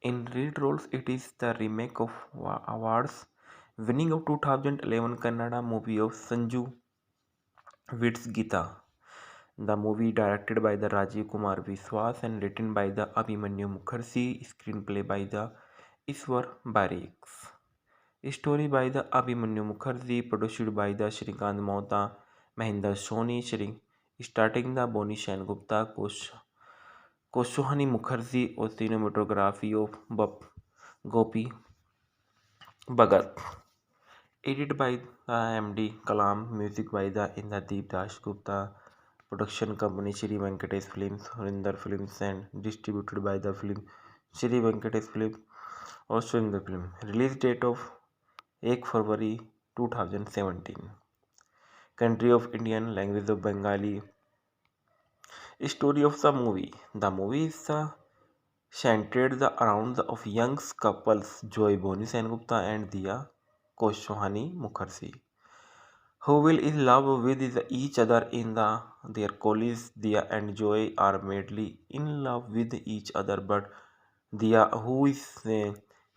S1: in lead roles. It is the remake of awards winning of 2011 Kannada movie of Sanju Wits Gita. The movie directed by the Rajiv Kumar Biswas and written by the Abhimanyu Mukherjee, screenplay by the Iswar Barriks. Story by the Abhimanyu Mukherjee, produced by the Srikant Mohta, Mahinder Soni, starting the Boni Sengupta, Koshohani Mukherjee, or cinematography of Gopi Bhagat. Edited by the MD Kalam, music by the Indradeep Das Gupta, production company Sri Venkatesh Films, Surinder Films, and distributed by the film Sri Venkatesh Films or Surinder Film. Release date of 1 February 2017. Country of Indian, language of Bengali. Story of the movie. The movie is centered around of young couples Joy Boni Sengupta and Diya Koshohani Mukherjee, who will in love with each other in their colleagues. Diya and Joy are madly in love with each other, but Diya, who is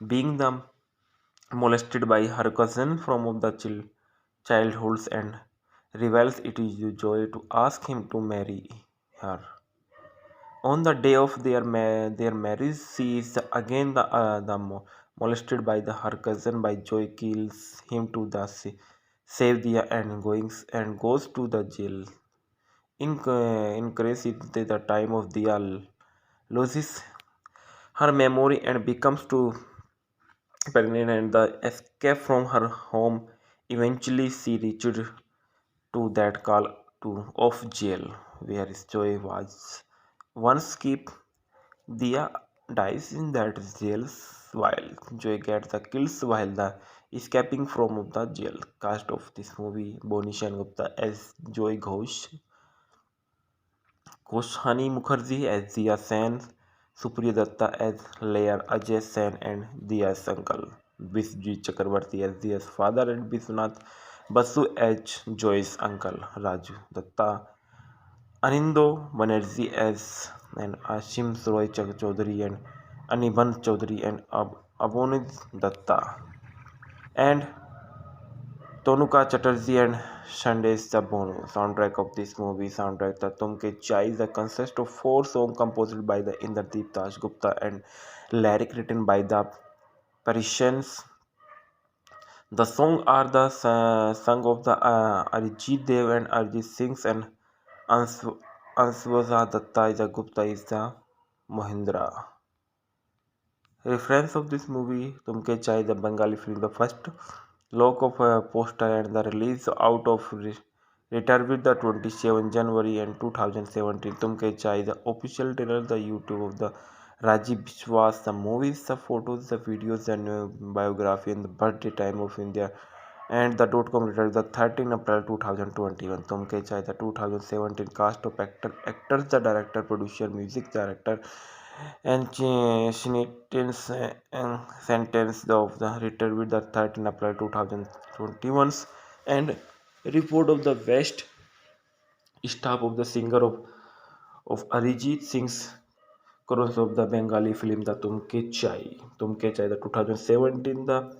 S1: being molested by her cousin from the childhood and reveals it is Joy to ask him to marry her. On the day of their marriage, she is again molested by her cousin by Joy kills him to the save Dia and goes to the jail. Increases the time of Dia loses her memory and becomes too pregnant and the escape from her home. Eventually she reached to that call to of jail where Joy was once kept. Dia dies in that jail while Joy gets the kills while the escaping from the jail. Cast of this movie: Boni Gupta as Joy Ghosh, Koshani Mukherjee as Dia Sen, Supriya Datta as Layer Ajay Sen and Dia's uncle, Bisji Chakravarti as Dia's father, and Biswanath Basu as Joy's uncle, Raju Datta, Anindo Banerjee as and Ashim Roy Chaudhary and Aniban Chaudhary and Abonid Datta, and Tonuka Chatterjee and Shandesh Bono. Soundtrack of this movie: soundtrack the Tumke Chai is a consists of 4 songs composed by the Indradeep Dash Gupta and lyric written by the Parisians. The songs are the song of the Arijit Dev and Arijit Singh and Answaza Datta is the Gupta is the Mohindra. Reference of this movie: Tumke Chai, the Bengali film, the first look of a poster and the release out of return with the 27 January and 2017. Tumke Chai, the official trailer, the YouTube of the Rajiv Biswas, the movies, the photos, the videos, and biography, and the birthday time of India, and the .com return the 13 April 2021. Tumke Chai, the 2017 cast of actors, the director, producer, music director, and sentence of the return with the 13 April 2021, and report of the West staff of the singer of Arijit Singh's chorus of the Bengali film the Tumke Chai the 2017 the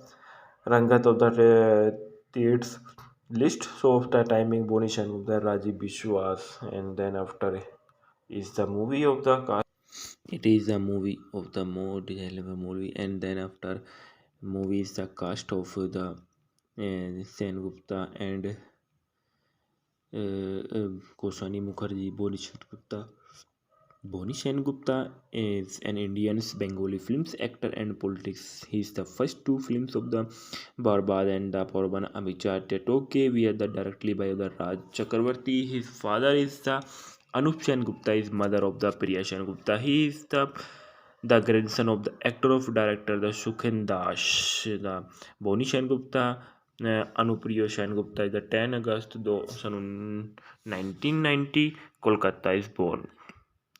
S1: Rangat of the theatres list. So of the timing Boni Shan the Rajiv Bishwas, and then after is the movie of the cast. It is a movie of the more detailed movie, and then after movie is the cast of the Sen Gupta and Koshani Mukherjee, Boni Gupta. Boni Gupta is an Indian Bengali films actor and politics. He is the first 2 films of the Barbad and the Porban Amicha Toke were the directly by the Raj Chakravarti. His father is the Anup Sen Gupta, is mother of the Priya Sen Gupta. He is the grandson of the actor of director the Shukhen Das. The Boni Gupta Anupriya Sen Gupta is the 10 August 1990 Kolkata is born.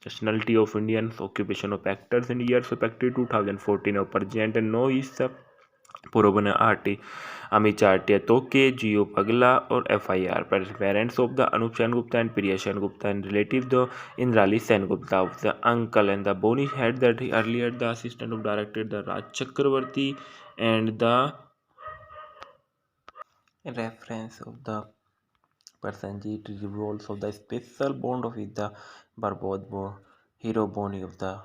S1: Nationality of Indians, occupation of actors and years of active 2014 of present and no is the Purobana Arti Amichatia Toke, Geo Pagla or FIR. Parents of the Anup Sen Gupta and Priya Sen Gupta and relative the Indrali Sen Gupta of the uncle and the Boni had that earlier the assistant of director the Raj Chakravarti and the reference of the Persanjit revolves of the special bond of the Barbod hero Boni of the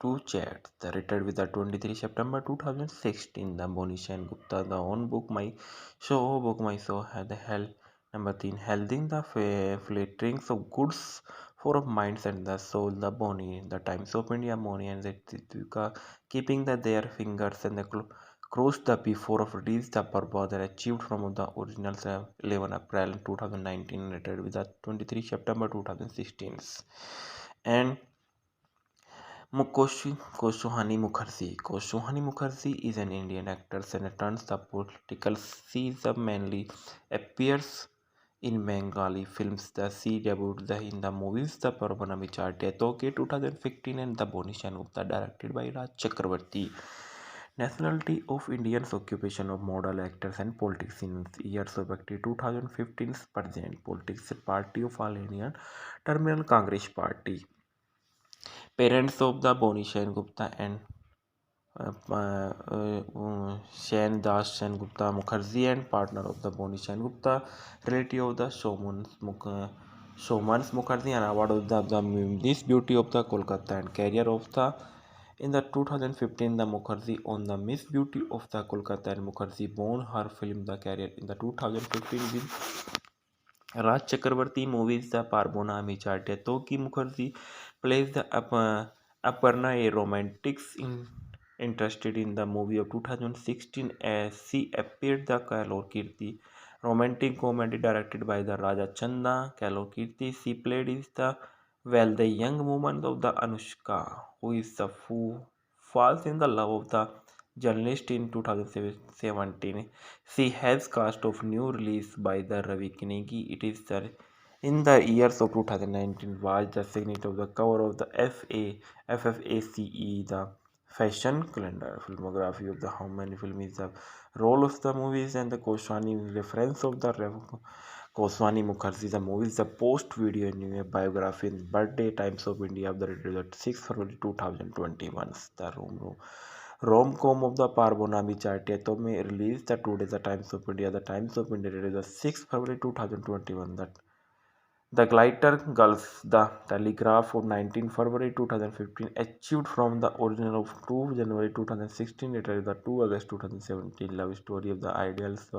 S1: two chats. The retired with the 23 September 2016. The Boni Sen Gupta, the own book my show had the hell number 3 holding the flatterings of goods for of minds and the soul. The Boni, the Times of India, Boni and the Titka keeping their fingers and the crossed the before of release the purpose that achieved from the original 11 April 2019 retired with the 23 September 2016. And Koshohani Mukherjee. Koshohani Mukherjee is an Indian actor and turns the political. She mainly appears in Bengali films. She debuted in the movies The Parvanami Charte Toke 2015 and The Boni Sen Gupta directed by Raj Chakravarti. Nationality of Indians, occupation of model actors and politics in years of active 2015 present. Politics Party of All Indian Terminal Congress Party. Parents of the Boni Sen Gupta and Sen Das Sen Gupta Mukherjee and partner of the Boni Sen Gupta, relative of the Shomans Mukherjee and award of the This Beauty of the Kolkata and career of the In the 2015, the Mukherjee on the Miss Beauty of the Kolkata, and Mukherjee won her film the career in the 2015 with Raj Chakravarti movies The Parbona Michartia. Toki Mukherjee plays the Aparna, a romantic interested in the movie of 2016 as she appeared the Kalor Kirti, romantic comedy directed by the Raja Chanda. Kalor Kirti, she played is the young woman of the Anushka, who is the falls in the love of the journalist in 2017. She has cast of new release by the Ravi Kinegi. It is the in the years of 2019 was the signature of the cover of the FFACE, the fashion calendar. Filmography of the how many film is the role of the movies and the Koswani reference of the Koswani Mukherjee. The movie is the post video new biography in birthday times of India of the 6 February 2021. The rom-com of the Parbonami Charteto may release the two days the Times of India. The Times of India released the 6th February 2021. The Glitter Girls, The Telegraph of 19 February 2015, achieved from the original of 2 January 2016. It is the 2 August 2017 love story of the ideals.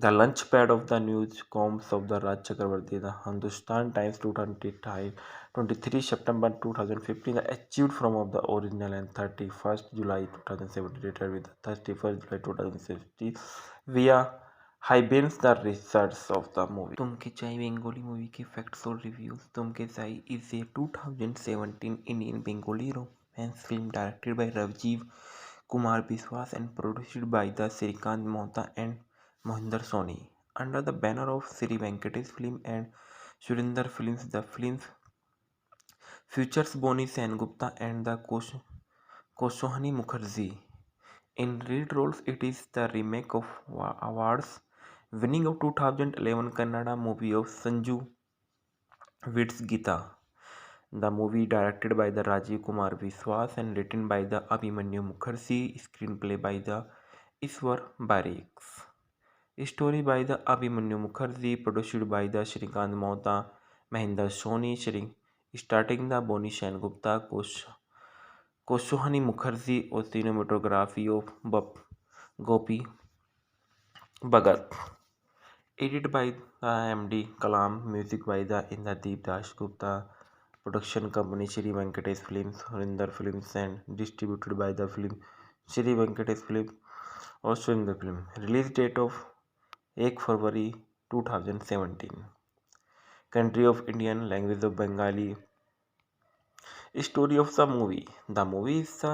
S1: The Launchpad of the Newscoms of the Raj Chakravarti, the Hindustan Times 23 September 2015, achieved from of the original and 31st July 2017, later with the 31st July 2016 via Hybins the research of the movie. Tumke Chai Bengali movie के facts और reviews. Tumke Chai is a 2017 Indian Bengali romance film directed by Rajiv Kumar Biswas and produced by the Srikant Mohta and Mohinder Soni. Under the banner of Sri Venkatesh Film and Surinder Films, the film features Boni Sengupta and the Koswani Mukherjee. In lead roles, it is the remake of awards winning of 2011 Kannada movie of Sanju Vid's Gita. The movie directed by the Rajiv Kumar Biswas and written by the Abhimanyu Mukherjee, screenplay by the Iswar Barriks. Story by the Abhimanyu Mukherjee, produced by the Shrikant Mohta, Mahinder Soni, starting the Boni Sengupta, Koswani Mukherjee, or cinematography of Gopi Bhagat. Edited by the MD Kalam, music by the Indradeep Das Gupta, production company Sri Venkatesh Films, Surinder Films, and distributed by the film Sri Venkatesh Films or Surinder Film. Release date of 1 February 2017. Country of Indian, language of Bengali. Story of the movie. The movie is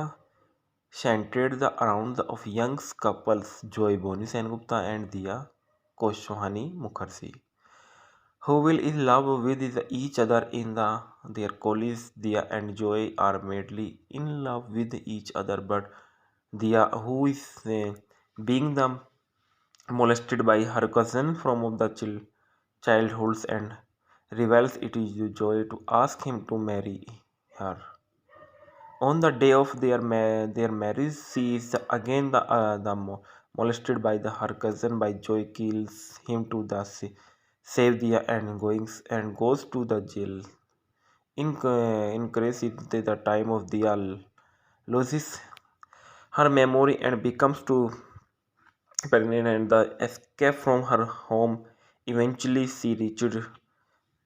S1: centered around of young couples Joy Boni Sengupta and Diya Koswani Mukherjee, who will in love with each other in their colleagues. Diya and Joy are madly in love with each other, but Diya, who is being molested by her cousin from the childhoods, and reveals it is Joy to ask him to marry her. On the day of their marriage, she is again molested by her cousin. By Joy kills him to save the and goes to the jail. Increase it the time of the loses her memory and becomes too pregnant and the escape from her home. Eventually, she reached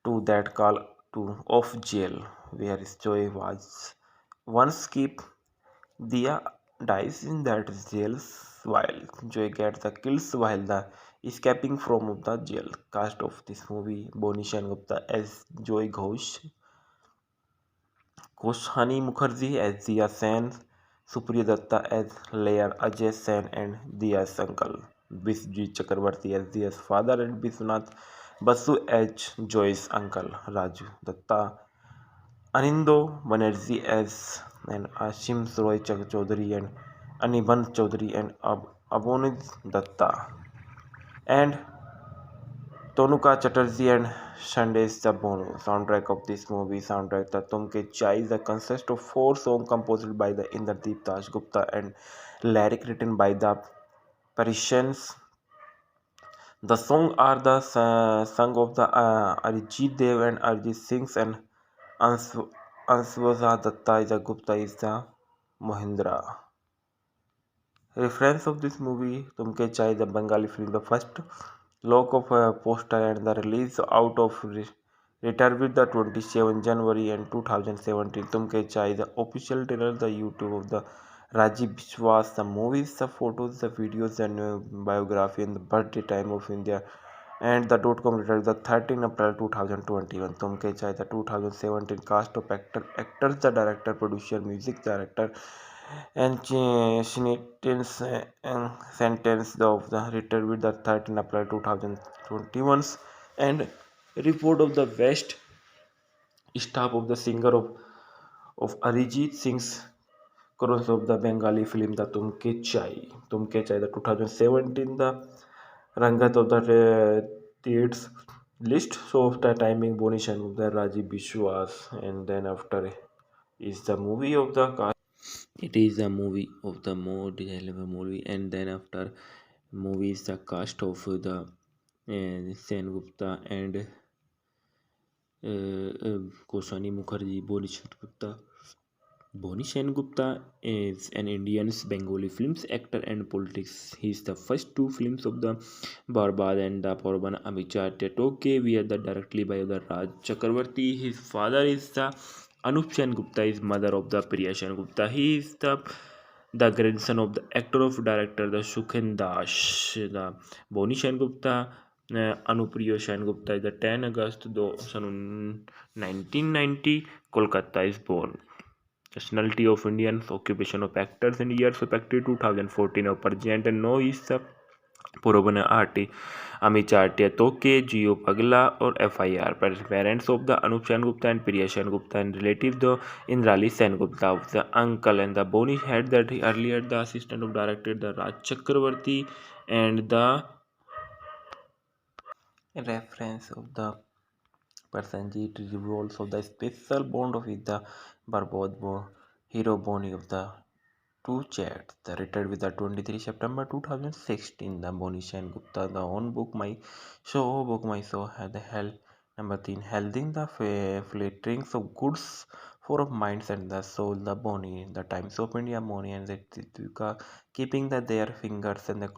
S1: to that call to of jail where Joy was once kept. Dia dies in that jail while Joy gets the kills while the escaping from the jail. Cast of this movie: Boni Gupta as Joy Ghosh, Koshani Mukherjee as Dia Sen, Supriya Datta as Layer Ajay Sen and Dia's uncle, Bisji Chakravarti as Dia's father, and Biswanath Basu as Joy's uncle, Raju Datta, Anindo Banerjee as and Ashim Roy Chaudhary and Aniban Chaudhary and Abonid Datta, and Tonuka Chatterjee and Sandesh Bono. Soundtrack of this movie. Soundtrack the Tumke Chai is consists of 4 songs composed by the Indradeep Das Gupta and lyric written by the Parisians. The songs are the song of the Arijit Dev and Arjit Singh and Answaza Datta is a Gupta is the Mohindra. Reference of this movie Tumke Chai the Bengali film the first lock of a poster and the release out of return with the 27 January and 2017 Tumke Chai the official trailer the YouTube of the Rajiv Biswas the movies the photos the videos and biography and the birthday time of India and the .com release the 13 April 2021 Tumke Chai the 2017 cast of actors the director producer music director and sentence of the return with the 13 April 2021 and report of the West staff of the singer of Arijit Singh's chorus of the Bengali film the Tumke Chai the 2017 the Rangat of the theatres list so of the timing Bonishan of the Rajiv Bishwas and then after is the movie of the cast. It is a movie of the more detailed movie, and then after movie is the cast of the Sen Gupta and Koswani Mukherjee, Boni Sen Gupta is an Indian Bengali films actor and politics. He is the first two films of the Barbad and the Porban Amicha Tetoke were the directly by the Raj Chakravarti. His father is the Anup Sen Gupta, is mother of the Priya Sen Gupta. He is the grandson of the actor of director the Shukhen Das. The Boni Sen Gupta Anupriya Sen Gupta is the 10 August 1990 Kolkata is born. Nationality of Indians, occupation of actors and years of activity 2014 of Pergent and no is the Purobana Arti Amichartia Toke, Geo Pagla or FIR. Parents of the Anup Sen Gupta and Priya Sen Gupta and relative the Indrali Sen Gupta of the uncle and the Boni had that earlier the assistant of director the Raj Chakravarti and the reference of the Prasenjit revolves of the special bond of the Barbod hero Boni of the two chats. The retired with the 23 September 2016. The Boni Sen Gupta, the own book my show had the hell number 10 holding the flatterings of goods for of minds and the soul the Boni, the Times of India Boni and the Tituka keeping the their fingers and the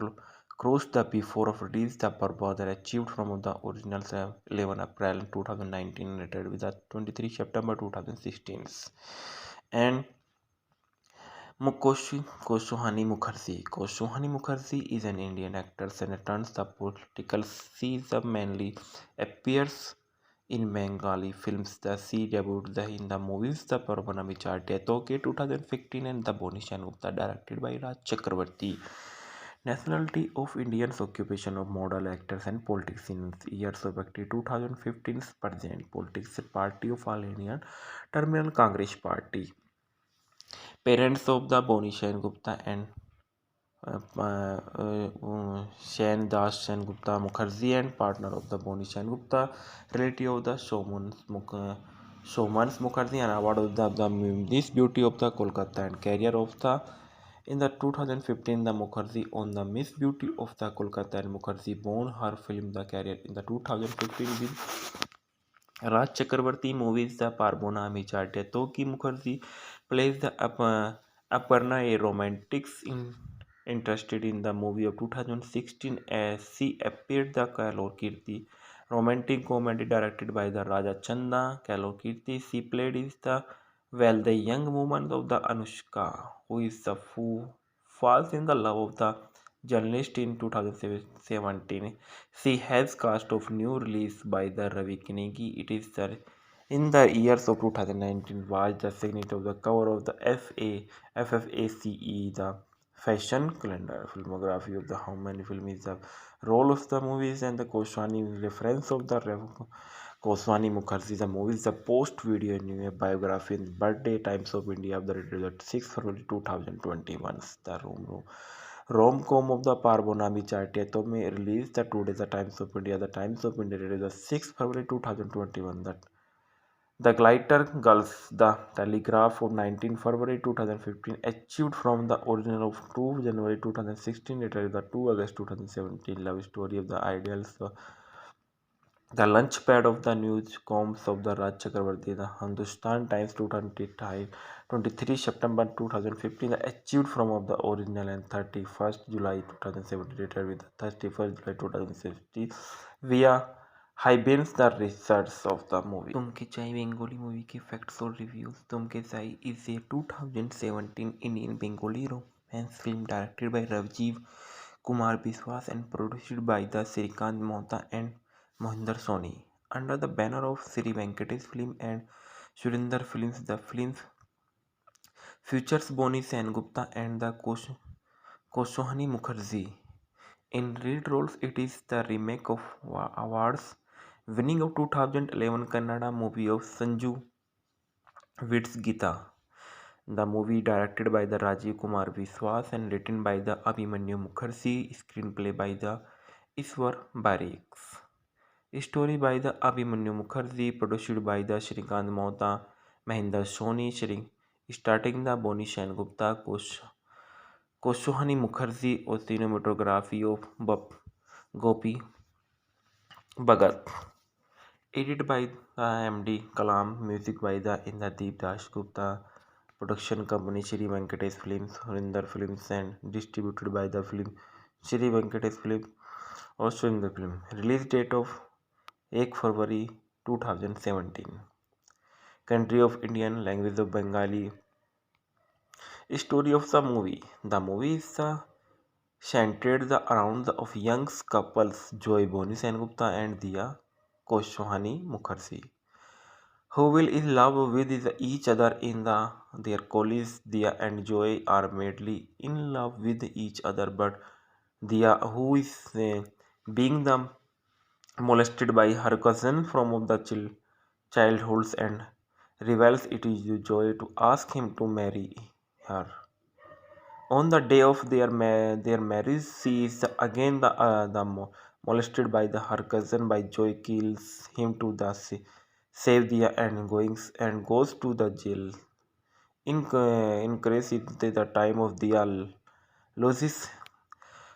S1: crossed the before of release the purpose that achieved from the original 11 April 2019 retired with the 23 September 2016 and Koswani Mukherjee. Koswani Mukherjee is an Indian actor and turns the political. She mainly appears in Bengali films. She debuted in the movies The Parvana Vicharte Toke 2015 and The Boni Gupta directed by Raj Chakravarti. Nationality of Indians occupation of model actors and politics in years of active 2015 present politics party of all Indian Terminal Congress Party. Parents of the Boni Gupta and Sen Das Sen Gupta Mukherjee and partner of the Boni Sen Gupta, relative of the Showmans Mukherjee and award of the Miss Beauty of the Kolkata and career of the in the 2015 the Mukherjee on the Miss Beauty of the Kolkata and Mukherjee won her film the career in the 2015 with Raj Chakravarti movies The Parbona Micharte Toki Mukherjee plays the Aparna, a romantics interested in the movie of 2016 as she appeared the Kalor Kirti romantic comedy directed by the Raja Chanda Kalor Kirti. She played is the young woman of the Anushka who is the who falls in the love of the journalist in 2017. She has cast of new release by the Ravi Kinegi. It is the in the years of 2019 was the signature of the cover of the FFACE, the fashion calendar. Filmography of the how many films is the role of the movies and the Koswani reference of the Koswani Mukherjee the movies the post video new biography in birthday times of India of the 6 February 2021 the rom-com of the Parbonami Chartiatome released the two days the Times of India. The Times of India released the 6th February 2021. The Glitter Girls, the Telegraph of 19 February 2015 achieved from the original of 2 January 2016 later the 2 August 2017 love story of the ideals The launchpad of the news comms of the Raj Chakravarti, the Hindustan Times 23 September 2015, achieved from of the original and 31st July 2017, later with the 31st July 2016 via Hybins the research of the movie. Tumke Chai Bengali movie के facts और reviews. Tumke Chai is a 2017 Indian Bengali romance film directed by Ravjeev Kumar Biswas and produced by the Srikant Mohta and Mohinder Soni. Under the banner of Sri Venkatesh Film and Surinder Films, the film features Boni Sengupta and the Koshohani Mukherjee. In lead roles, it is the remake of awards winning of 2011 Kannada movie of Sanju Wits Gita. The movie directed by the Rajiv Kumar Biswas and written by the Abhimanyu Mukherjee, screenplay by the Iswar Bariks. Story by the Abhimanyu Mukherjee, produced by the Shrikant Mohta, Mahinder Soni, starting the Boni Sengupta, Koshohani Mukherjee, or cinematography of Gopi Bhagat. Edited by the MD Kalam, music by the Indradeep Das Gupta, production company Shri Venkatesh Films, Surinder Films, and distributed by the film Shri Venkatesh Films or Surinder Film. Release date of 1 February 2017. Country of Indian, language of Bengali. Story of the movie. The movie is centered around of young couples Joy Boni Sengupta and Diya Koshohani Mukherjee, who will in love with each other in their colleges. Diya and Joy are madly in love with each other, but Diya, who is being molested by her cousin from the childhoods and reveals it is Joy to ask him to marry her. On the day of their marriage, she is again molested by her cousin. By Joy kills him to save the and goes to the jail. Increase it the time of the loses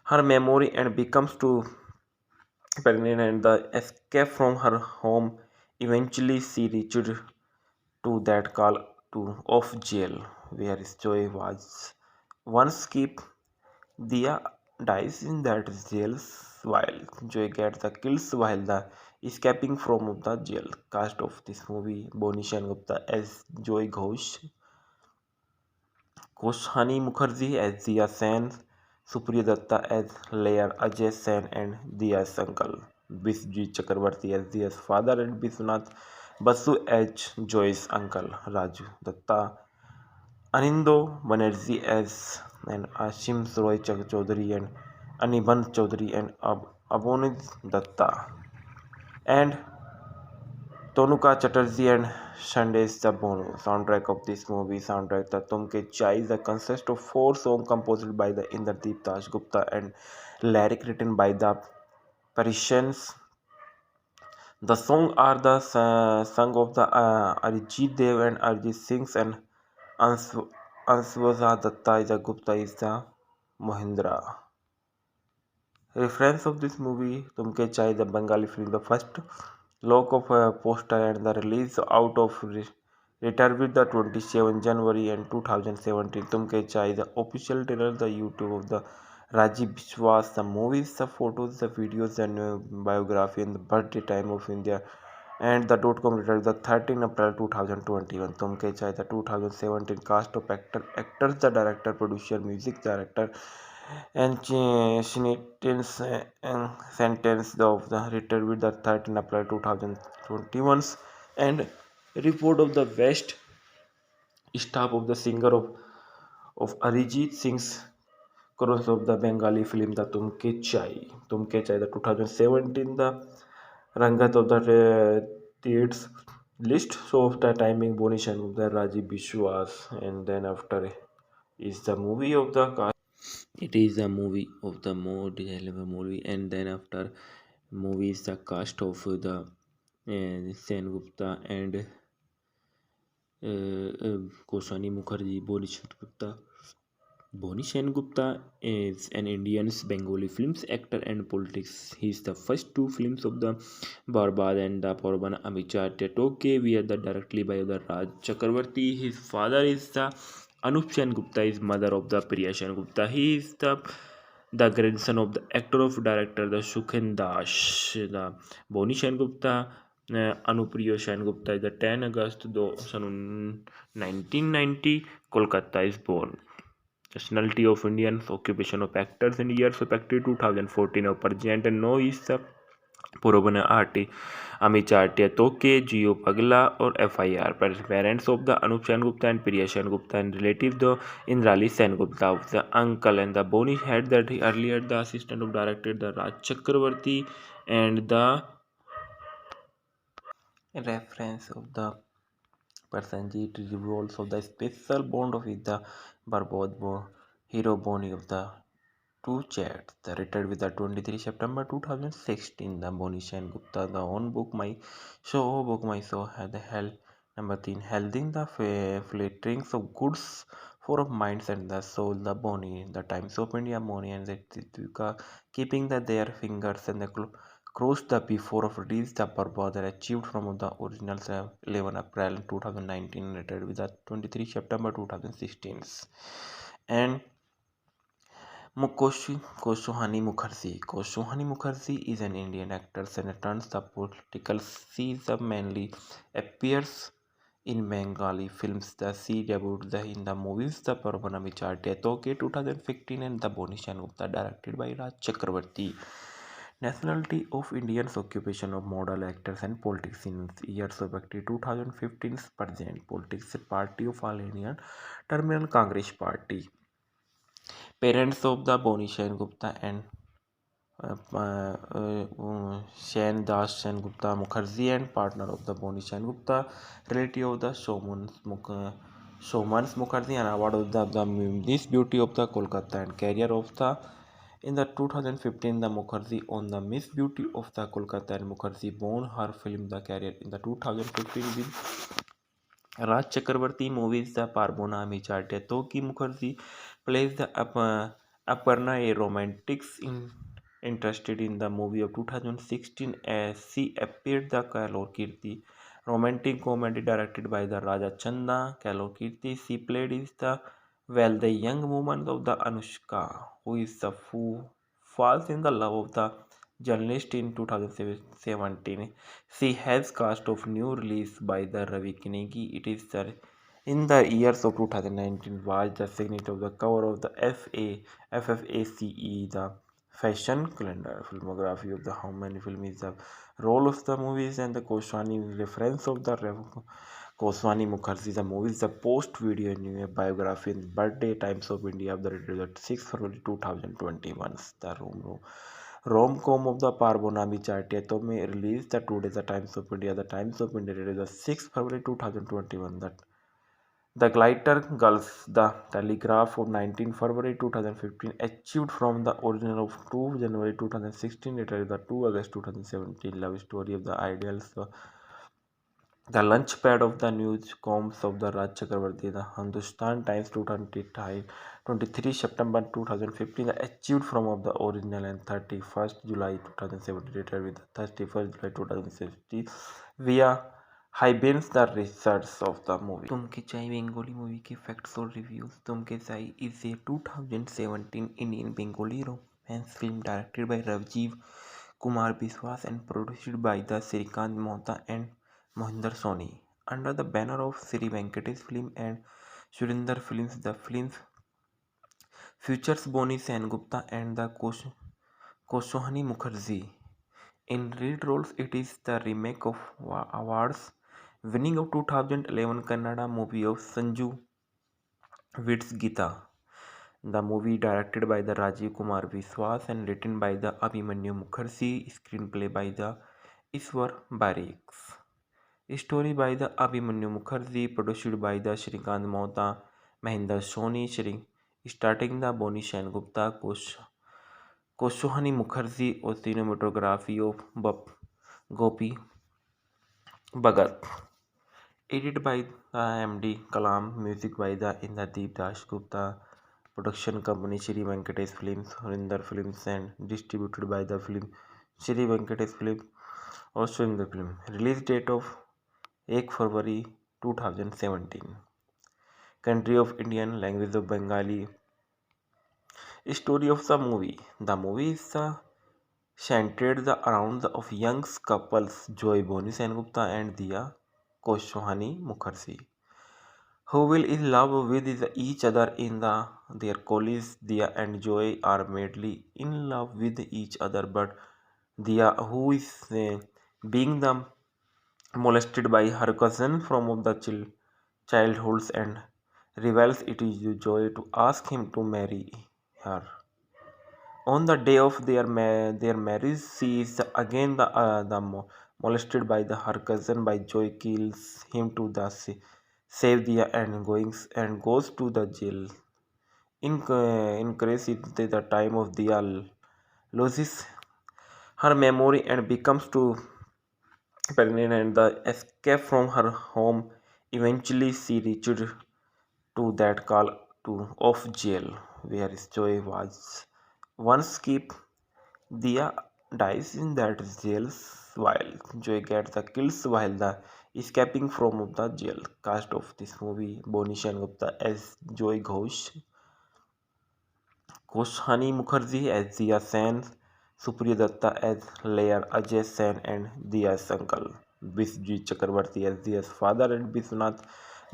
S1: her memory and becomes too pregnant and the escape from her home. Eventually, she reached to that call to of jail where Joy was once kept. Dia dies in that jail while Joy gets the kills while the escaping from the jail. Cast of this movie: Boni Gupta as Joy Ghosh, Koshani Mukherjee as Dia Sen, Supriya Datta as Layer Ajay Sen and Dia's uncle, Bisji Chakravarti as Dia's father, and Biswanath Basu as Joy's uncle, Raju Datta, Anindo Banerjee as and Ashim Roy Chaudhary and Anirban Chaudhary and Abonid Datta and Tonuka Chatterjee and Sandesh Bono. Soundtrack of this movie. Soundtrack the Tumke Chai is consists of 4 songs composed by the Indradeep Das Gupta and lyric written by the Parisians. The songs are the song of the Arijit Dev and Arijit Singh and Answaza Datta is the Gupta is the Mohindra. Reference of this movie: Tumke Chai, the Bengali film, the first look of a poster and the release out of return with the 27 January and 2017. Tumke Chai, the official trailer, the YouTube of the Rajiv Biswas, the movies, the photos, the videos, and biography and the birthday time of India and the .com letter the 13 April 2021. Tumke Chai, the 2017 cast of actors, the director, producer, music director, and sentence of the written with the 13 April 2021 and report of the West staff of the singer of Arijit Singh's chorus of the Bengali film the Tumke Chai the 2017 the Rangat of the theatres list so of the timing Boni Shan of the Rajiv Bishwas and then after is the movie of the cast. It is a movie of the more detailed movie and then after movie is the cast of the Sen Gupta and Koshani Mukherjee, Boni Gupta, Boni Gupta is an Indian Bengali films actor and politics. He is the first two films of the Barbad and the Porban Amicha Tetoke were the directly by the Raj Chakravarti. His father is the Anup Sen Gupta, is mother of the Priya Sen Gupta. He is the grandson of the actor of director the Shukhen Das. The Boni Gupta Anupriya Sen Gupta is the 10 August 1990 Kolkata is born. Nationality of Indians, occupation of actors and years of activity 2014 of Pergent and no is the Purobana Arti, Amichatia Toke, Geo Pagla or FIR. Parents of the Anup Sen Gupta and Priya Sen Gupta and relative the Indrali Sen Gupta of the uncle and the Boni had that he earlier the assistant of director the Raj Chakravarti and the reference of the Prasenjit revolves of the special bond of the Barbod hero Boni of the two chats. The retired with the 23 September 2016. The Boni Sen Gupta, the own book my show had held number 10, holding the flatterings of goods for of minds and the soul, the Boni, the Times of India, Boni and the Tituka, keeping their fingers and the crossed the before of release the Barbad achieved from the original 11 April 2019 retired with the 23 September 2016 and Koshohani Mukherjee. Koshohani Mukherjee is an Indian actor and turns the political. She mainly appears in Bengali films. She debuted in the movies The Parvana Vicharte Toke 2015 and The Boni Gupta directed by Raj Chakravarti. Nationality of Indians, occupation of model actors and politics in years of activity 2015 present politics party of All Indian Terminal Congress Party. Parents of the Boni Gupta and Sen Das Sen Gupta Mukherjee and partner of the Boni Gupta, relative of the Showman's Mukherjee and award of the Miss Beauty of the Kolkata and career of the in the 2015 the Mukherjee on the Miss Beauty of the Kolkata and Mukherjee won her film the career in the 2015 with Raj Chakravarti movies The Parbona Michate Toki Mukherjee plays the Aparna, a romantics interested in the movie of 2016 as she appeared the Kalor Kirti romantic comedy directed by the Raja Chanda Kalor Kirti. She played is the young woman of the Anushka who is the who falls in the love of the journalist in 2017. She has cast of new release by the Ravi Kinegi. It is the in the years of 2019 was the signature of the cover of the FFACE, the fashion calendar. Filmography of the how many film is the role of the movies and the Koswani reference of the Koswani Mukherjee, the movies, the post video new biography and birthday times of India of the 6 February 2021. The rom-com of the Parbonami Chartia to me released the today the Times of India, the Times of India the 6th February 2021. That the Glitter Girls, the Telegraph of 19 February 2015, achieved from the original of 2 January 2016, later the 2 August 2017 love story of the ideals. The launchpad of the newscoms of the Raj Chakravarti, the Hindustan Times 23 September 2015, achieved from of the original and 31st July 2017, later with the 31st July 2016 via Hyben's the research of the movie. Tumke Chai Bengali movie के facts और reviews. Tumke Chai is a 2017 Indian Bengali romance film directed by Ravjeev Kumar Biswas and produced by the Srikant Mohta and Mohinder Soni. Under the banner of Sri Venkatesh Film and Surinder Films, the film features Boni Gupta and the Koshohani Mukherjee. In lead roles, it is the remake of awards winning of 2011 Kannada movie of Sanju Witt's Gita. The movie directed by the Rajiv Kumar Viswas and written by the Abhimanyu Mukherjee, screenplay by the Iswar Barriks. Story by the Abhimanyu Mukherjee, produced by the Shrikant Mohta, Mahinder Soni, starting the Boni Gupta, Koshohani Mukherjee, or cinematography of Gopi Bhagat. Edited by the MD Kalam, music by the Indradeep Das Gupta, Production company Shri Venkatesh Films, Harinder Films, and distributed by the film Shri Venkatesh Film, Australian the film. Release date of 1 February 2017. Country of Indian, language of Bengali. Story of the movie. The movie is centered around the of young couples Joy Boni Sengupta and Diya Koshwani Mukherjee, who will in love with each other in their college. Dia and Joy are madly in love with each other, but Dia, who is being the molested by her cousin from the childhoods and reveals it is Joy to ask him to marry her. On the day of their marriage, she is again molested by her cousin by Joy kills him to save the and goes to the jail. In crazy the time of the loses her memory and becomes too pregnant and the escape from her home. Eventually, she reached to that call to of jail where Joy was once kept. Dia dies in that jail while Joy gets the kills while the escaping from the jail. Cast of this movie: Boni Gupta as Joy Ghosh, Koshani Mukherjee as Dia Sen, Supriya Datta as Layer Ajay Sen and Dia's uncle, Bisji Chakravarti as Dia's father, and Biswanath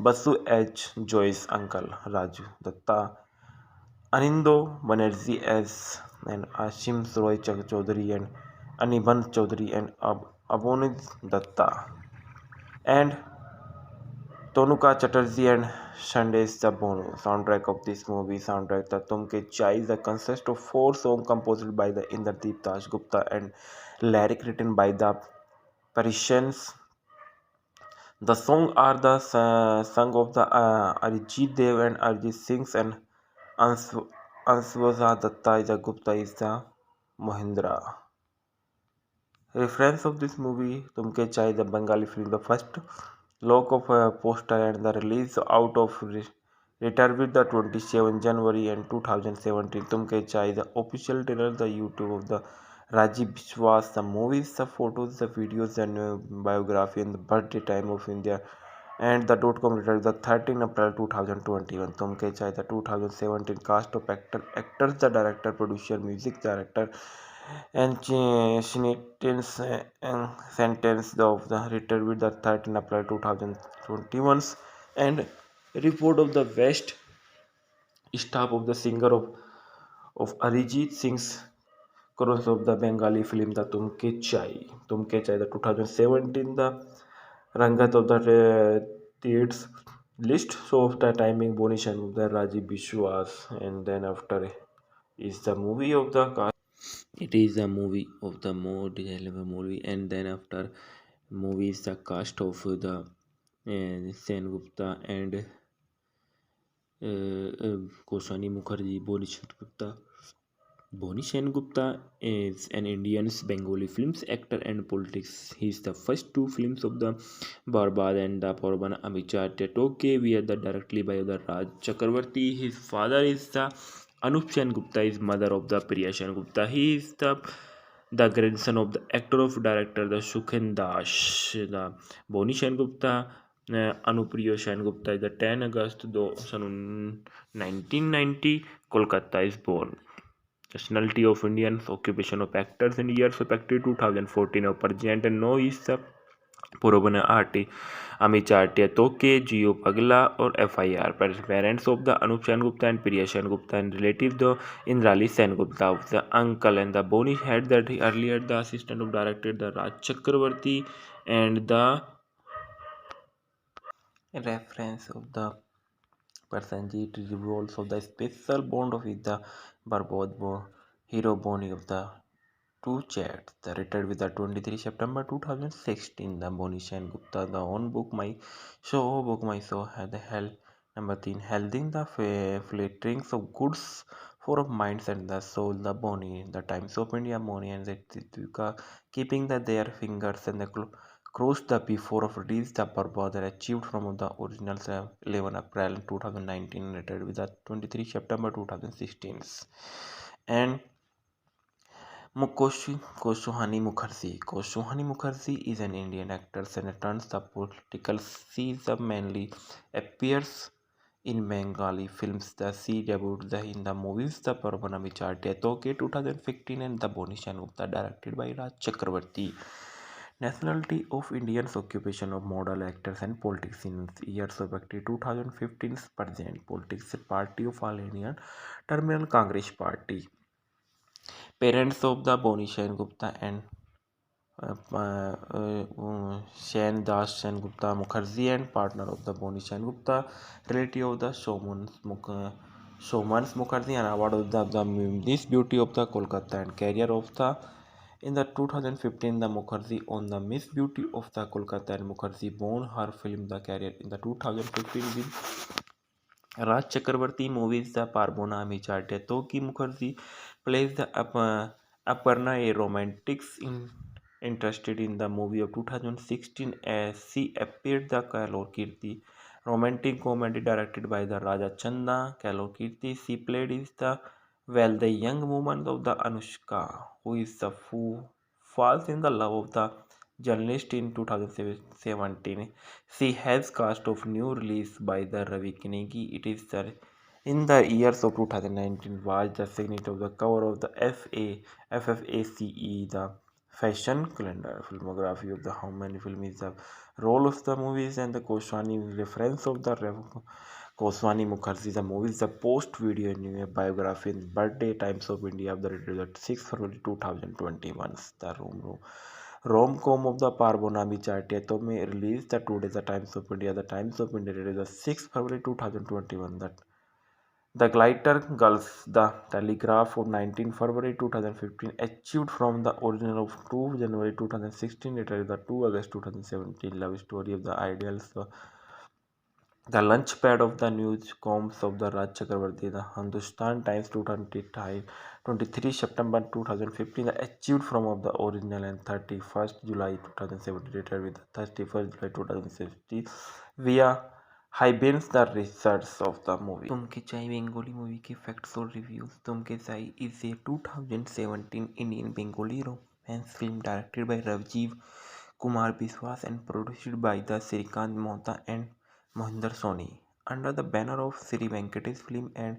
S1: Basu as Joy's uncle, Raju Datta, Anindo Banerjee as and Ashim Roy Chaudhary and Aniban Chaudhary and Abonid Datta and Tonuka Chatterjee and Shandesh Sabonu. Soundtrack of this movie: soundtrack the Tumke Chai is a consists of 4 songs composed by the Indradeep Dash Gupta and lyric written by the Parisians. The song are the song of the Arijit Dev and Arijit Singh and Answaza Datta is a Gupta is the Mohindra. Reference of this movie: Tumke Chai, the Bengali film, the first look of a poster and the release out of return with the 27 January and 2017. Tumke Chai, the official trailer, the YouTube of the Rajiv Biswas, the movies, the photos, the videos, and biography, and the birthday time of India, and the .com return the 13 April 2021. Tumke Chai, the 2017 cast of actors, the director, producer, music director, and sentence of the return with the 13 April 2021 and report of the West staff of the singer of Arijit Singh's chorus of the Bengali film the Tumke Chai the 2017 the Rangat of the theatres list so of the timing Bonishan of the Rajiv Bishwas and then after is the movie of the cast. It is a movie of the more detailed movie and then after movie is the cast of the Sen Gupta and Koshani Mukherjee, Boni Gupta is an Indian Bengali films actor and politics. He is the first 2 films of the Barbad and the Porban Amicha Toke were the directly by the Raj Chakravarti. His father is the Anup Sen Gupta, is mother of the Priya Sen Gupta. He is the grandson of the actor of director the Shukhen Das. The Boni Gupta Anupriya Sen Gupta is the 10 August 1990 Kolkata is born. Nationality of Indian, occupation of actors and years of active 2014 of Pergent and no is the Purobana Arti Amichatia Toke, Geo Pagla or FIR. Parents of the Anup Sen Gupta and Priya Sen Gupta and relative the Indrali Sen Gupta of the uncle and the Boni had that earlier the assistant of director the Raj Chakravarti and the reference of the Persanjit revolves of the special bond with the Barbod hero Boni of the two chats. The retired with the 23 September 2016. The Boni Sen Gupta, the own book my show had the hell number 3 holding the flatterings of goods for of minds and the soul. The Boni, the Times of India Boni and the Titka keeping their fingers and the crossed the before of release the Barbada achieved from the original 11 April 2019 related with the 23 September 2016 and Koshohani Mukherjee. Koshohani Mukherjee is an Indian actor and turns the political season mainly appears in Bengali films. The she debuted in the movies The Parvana Vicharte Toke 2015 and The Boni Shanupta directed by Raj Chakravarti. Nationality of Indians occupation of model actors and politics in years of active 2015 present politics party of all Indian Terminal Congress Party. Parents of the Boni Shen Gupta and Shen Das Sen Gupta Mukherjee and partner of the Boni Shen Gupta, relative of the Showmans Mukherjee and award of the Miss Beauty of the Kolkata and career of the in the 2015 the Mukherjee on the Miss Beauty of the Kolkata and Mukherjee won her film the career in the 2015 with Raj Chakravarti movies The Parbona Micharte Toki Mukherjee plays the Aparna, a romantics interested in the movie of 2016 as she appeared the Kalor Kirti romantic comedy directed by the Raja Chanda Kalor Kirti. She played is the young woman of the Anushka who is the who falls in the love of the journalist in 2017. She has cast of new release by the Ravi Kinegi. It is the in the years of 2019 was the signature of the cover of the FFACE, the fashion calendar. Filmography of the how many film is the role of the movies and the Koswani reference of the Koswani Mukherjee. The movies the post video new biography in birthday times of India of the 6 February 2021. The rom-com of the Parbona Bicharte to me released the 2 days the Times of India. The Times of India released the 6th February 2021. That the Glitter Girls, The Telegraph of 19 February 2015 achieved from the original of 2 January 2016 later the 2 August 2017 love story of the ideals the launchpad of the newscoms of the Raj Chakravarti, the Hindustan Times 23 September 2015 achieved from of the original and 31st July 2017 later with the 31st July 2016 via Hybins the research of the movie. Tumke Chai Bengali movie के facts और reviews. Tumke Chai is a 2017 Indian Bengali romance film directed by Rajiv Kumar Biswas and produced by the Srikant Mohta and Mohinder Soni. Under the banner of Sri Venkatesh Film and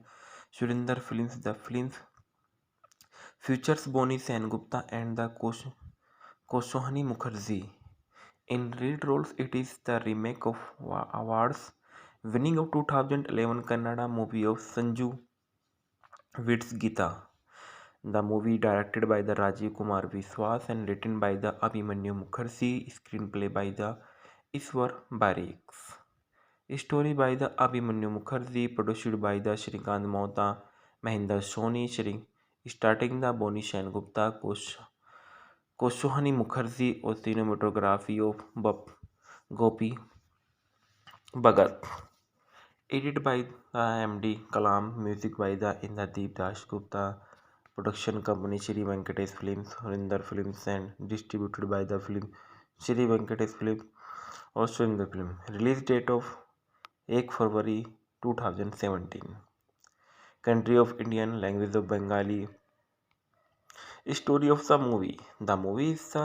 S1: Surinder Films, the films features Boni Sengupta and the Koshohani Mukherjee. In lead roles, it is the remake of awards winning of 2011 Kannada movie of Sanju Vid's Gita. The movie directed by the Rajiv Kumar Biswas and written by the Abhimanyu Mukherjee, screenplay by the Iswar Barriks. Story by the Abhimanyu Mukherjee, produced by the Shrikant Mohta, Mahinder Soni, starting the Boni Sengupta, Koshohani Mukherjee, और cinematography of Gopi Bhagat. Edited by the MD Kalam, music by the Indradeep Das Gupta, production company Shri Venkatesh Films, Surinder Films and distributed by the film Shri Venkatesh Films or Surinder Film. Release date of 1 February 2017. Country of Indian, language of Bengali. Story of the movie. The movie is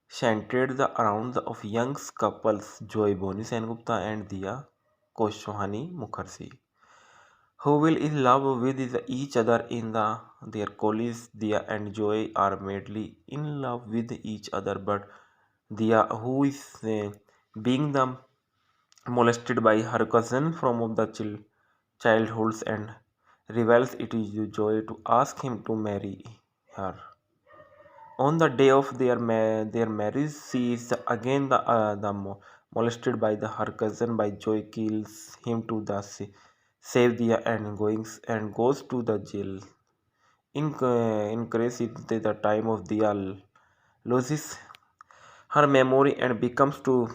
S1: centered around of young couples Joy Boni Sengupta and Diya Koshohani Mukherjee, who will in love with each other in their colleagues. Diya and Joy are madly in love with each other, but Diya, who is being the molested by her cousin from the childhood and reveals it is Joy to ask him to marry her. On the day of their marriage, she is again molested by her cousin. By Joy kills him to save the and goes to the jail. Increase it the time of the loses her memory and becomes too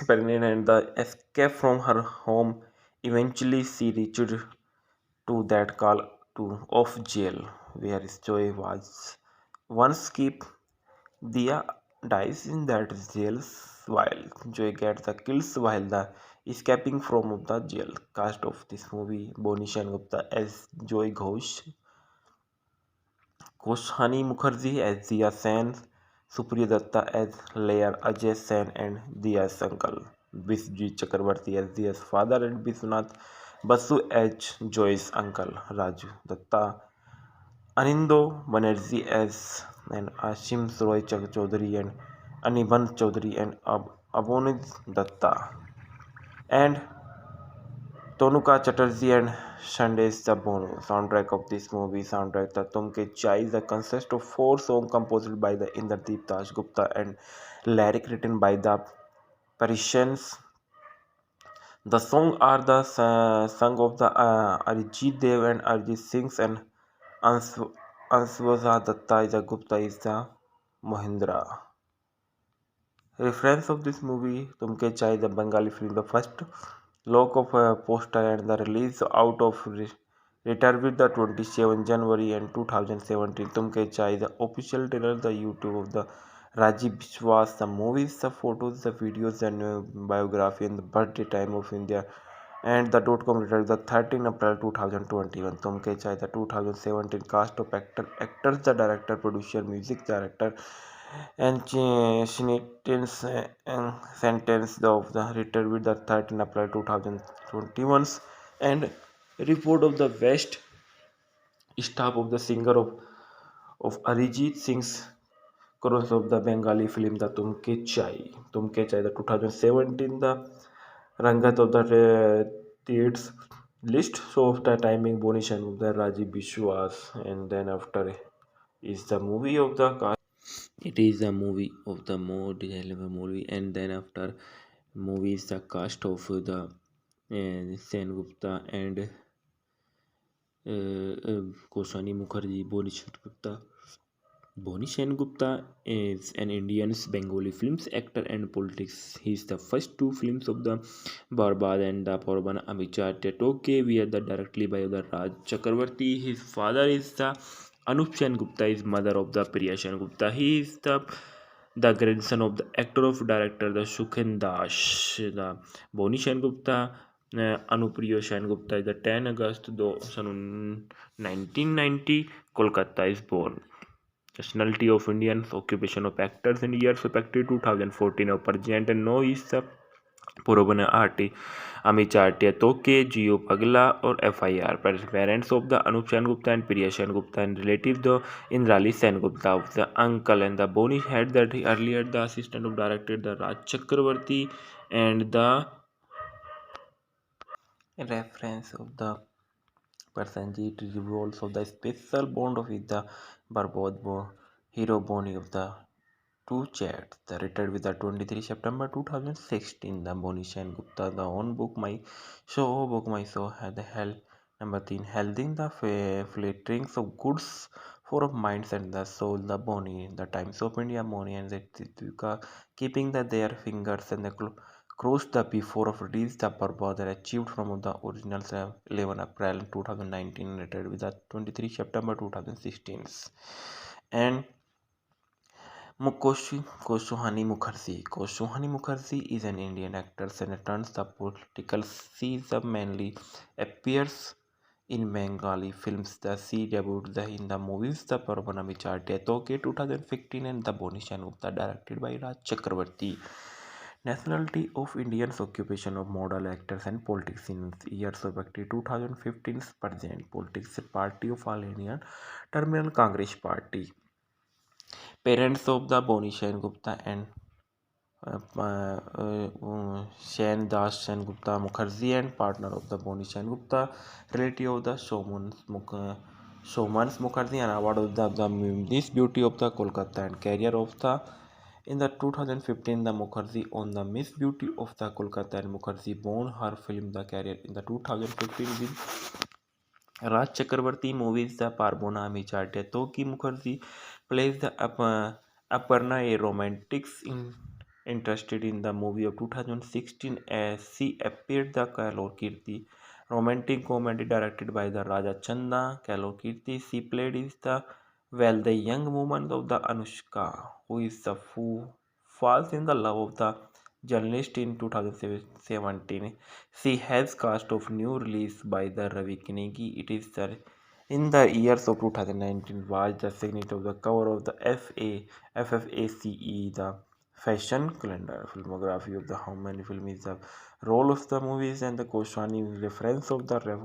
S1: pregnant and the escape from her home. Eventually, she reached to that call to of jail where Joy was once kept. Diya dies in that jail while Joy gets the kills while the escaping from the jail. Cast of this movie: Boni Gupta as Joy Ghosh, Koshani Mukherjee as Dia Sen, Supriya Datta as Layer Ajay Sen and Dia's uncle, Biswajit Chakrabarti as Dia's father, and Biswanath Basu as Joy's uncle, Raju Datta, Anindo Banerjee as and Ashim Roy Chaudhary and Aniban Chaudhary and Abonid Datta, and Tonuka Chatterjee and Shandesh Zabonu. Soundtrack of this movie: soundtrack the Tumke Chai is a consists of 4 songs composed by the Indradeep Das Gupta and lyric written by the Parisians. The song are the song of the Arijit Dev and Arijit Singh and Answaza Datta is a Gupta is the Mohindra. Reference of this movie: Tumke Chai, the Bengali film, the first look of a poster and the release out of Return the 27 January and 2017. Tumke Chai, the official trailer, the YouTube of the Rajiv Biswas, the movies, the photos, the videos, and biography, and the birthday time of India, and the .com return the 13 April 2021. Tumke Chai, the 2017 cast of actors, the director, producer, music director, and sentence of the return with the 13 April 2021, and report of the West staff of the singer of Arijit Singh's chorus of the Bengali film the Tumke Chai the 2017 the Rangat of the theatres list so of the timing Bonish and the Rajiv Bishwas, and then after is the movie of the cast. It is a movie of the more detailed movie, and then after movie is the cast of the Sen Gupta and Koshani Mukherjee, Boni Gupta. Boni Gupta is an Indian Bengali films actor and politics. He is the first 2 films of the Barbad and the Porban Amicha Toke were the directly by the Raj Chakravarti. His father is the Anup Sen Gupta, is mother of the Priya Sen Gupta. He is the grandson of the actor of director the Shukhen Das. The Boni Gupta Anupriya Sen Gupta is the 10 August 1990 Kolkata is born. Nationality of Indians, occupation of actors and years of active 2014 of present and no is the Purabana Arti Amichartia Toke, Geo Pagla or FIR. Parents of the Anup Sen Gupta and Priya Sen Gupta and relative the Indrali Sen Gupta of the uncle and the Boni had that he earlier the assistant of director the Raj Chakravarti and the reference of the Persanjit revolves of the special bond of the Barbod hero Boni of the two chats. The retired with the 23 September 2016. The Boni Sen Gupta, the own book my show had the hell number 3 holding the flatterings of goods for of minds and the soul. The Boni, the Times of India, Boni and the Titka keeping their fingers and the crossed the before of release the purpose that achieved from the original 11 April 2019 retired with the 23 September 2016. And Koshohani Mukherjee. Koshohani Mukherjee is an Indian actor and turns the political season mainly appears in Bengali films. The she debuted in the movies The Parvanami Charte Toke 2015 and The Boni Gupta directed by Raj Chakravarti. Nationality of Indians, occupation of model actors and politics in years of active 2015 present politics party of All Indian Terminal Congress Party. Parents of the Boni Gupta and Sen Das Sen Gupta Mukherjee and partner of the Boni Gupta, relative of the Showmans Mukherjee and award of the Miss Beauty of the Kolkata and career of the in the 2015 the Mukherjee on the Miss Beauty of the Kolkata and Mukherjee won her film the career in the 2015 with Raj Chakravarti movies the Parbona Micharte Toki Mukherjee plays the Aparna, a romantic interested in the movie of 2016 as she appeared the Kalor Kirti romantic comedy directed by the Raja Chanda Kalor Kirti. She played is the Well, the young woman of the Anushka, who is the falls in the love of the journalist in 2017, she has cast of new release by the Ravi Kinegi. It is the in the years of 2019 was the signature of the cover of the FFACE, the fashion calendar. Filmography of the how many film is the role of the movies and the Koshwani reference of the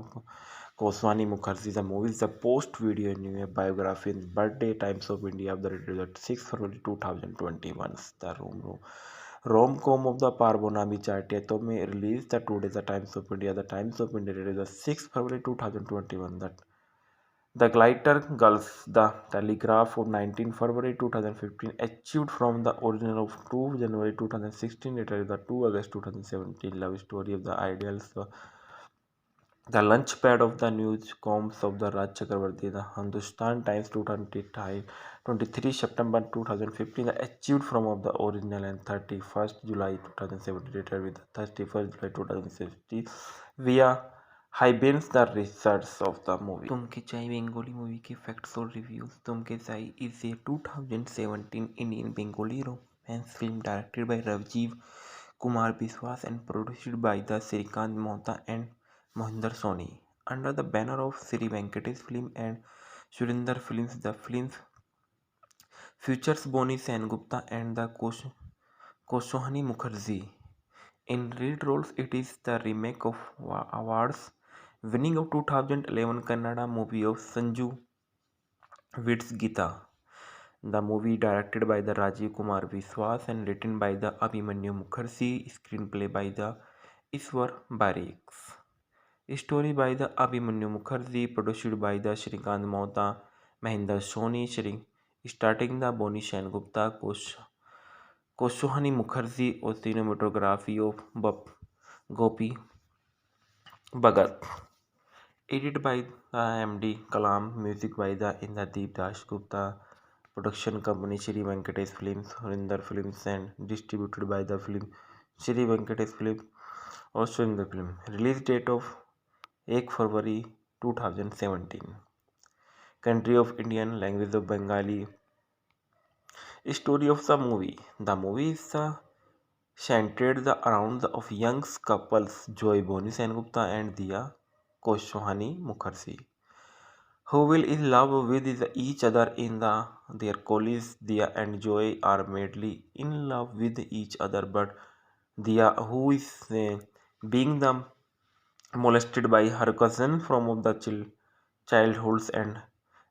S1: Goswami Mukherjee, the movie is the post video new biography in birthday times of India of the 6 February 2021. The rom-com of the Parbonami Chaitya to me released the 2 days the Times of India. The Times of India the 6 February 2021. That the Glitter Girls, the Telegraph of 19 February 2015 achieved from the original of 2 January 2016. It is the 2 August 2017 love story of the ideals. The Launchpad of the Newscoms of the Raj Chakravarti, the Hindustan Times 23 September 2015, achieved from of the original and 31st July 2017, later with the 31st July 2016 via Hybins the research of the movie. तुमके चाय Bengali movie के facts और reviews. तुमके चाय is a 2017 Indian Bengali romance film directed by Rajiv Kumar Biswas and produced by the Srikant Mohta and Mohinder Soni. Under the banner of Sri Venkatesh Film and Surinder Films, the film features Boni Sengupta and the Koshohani Mukherjee. In lead roles, it is the remake of awards winning of 2011 Kannada movie of Sanju Wits Gita. The movie directed by the Rajiv Kumar Biswas and written by the Abhimanyu Mukherjee, screenplay by the Iswar Bariks. Story by the Abhimanyu Mukherjee, produced by the Shrikant Mohta, Mahinder Soni, starting the Boni Sengupta, Koshohani Mukherjee, और cinematography of Gopi Bhagat. Edited by the MD Kalam, music by the Indradeep Das Gupta, production company Shri Venkatesh Films, Surinder Films, and distributed by the film Shri Venkatesh Films or Surinder Film. Release date of 1 February 2017. Country of Indian, language of Bengali. Story of the movie. The movie is centered around of young couples Joy Boni Sengupta and Diya Koshohani Mukherjee, who will in love with each other in their colleagues. Diya and Joy are madly in love with each other, but Diya, who is being the molested by her cousin from the childhoods and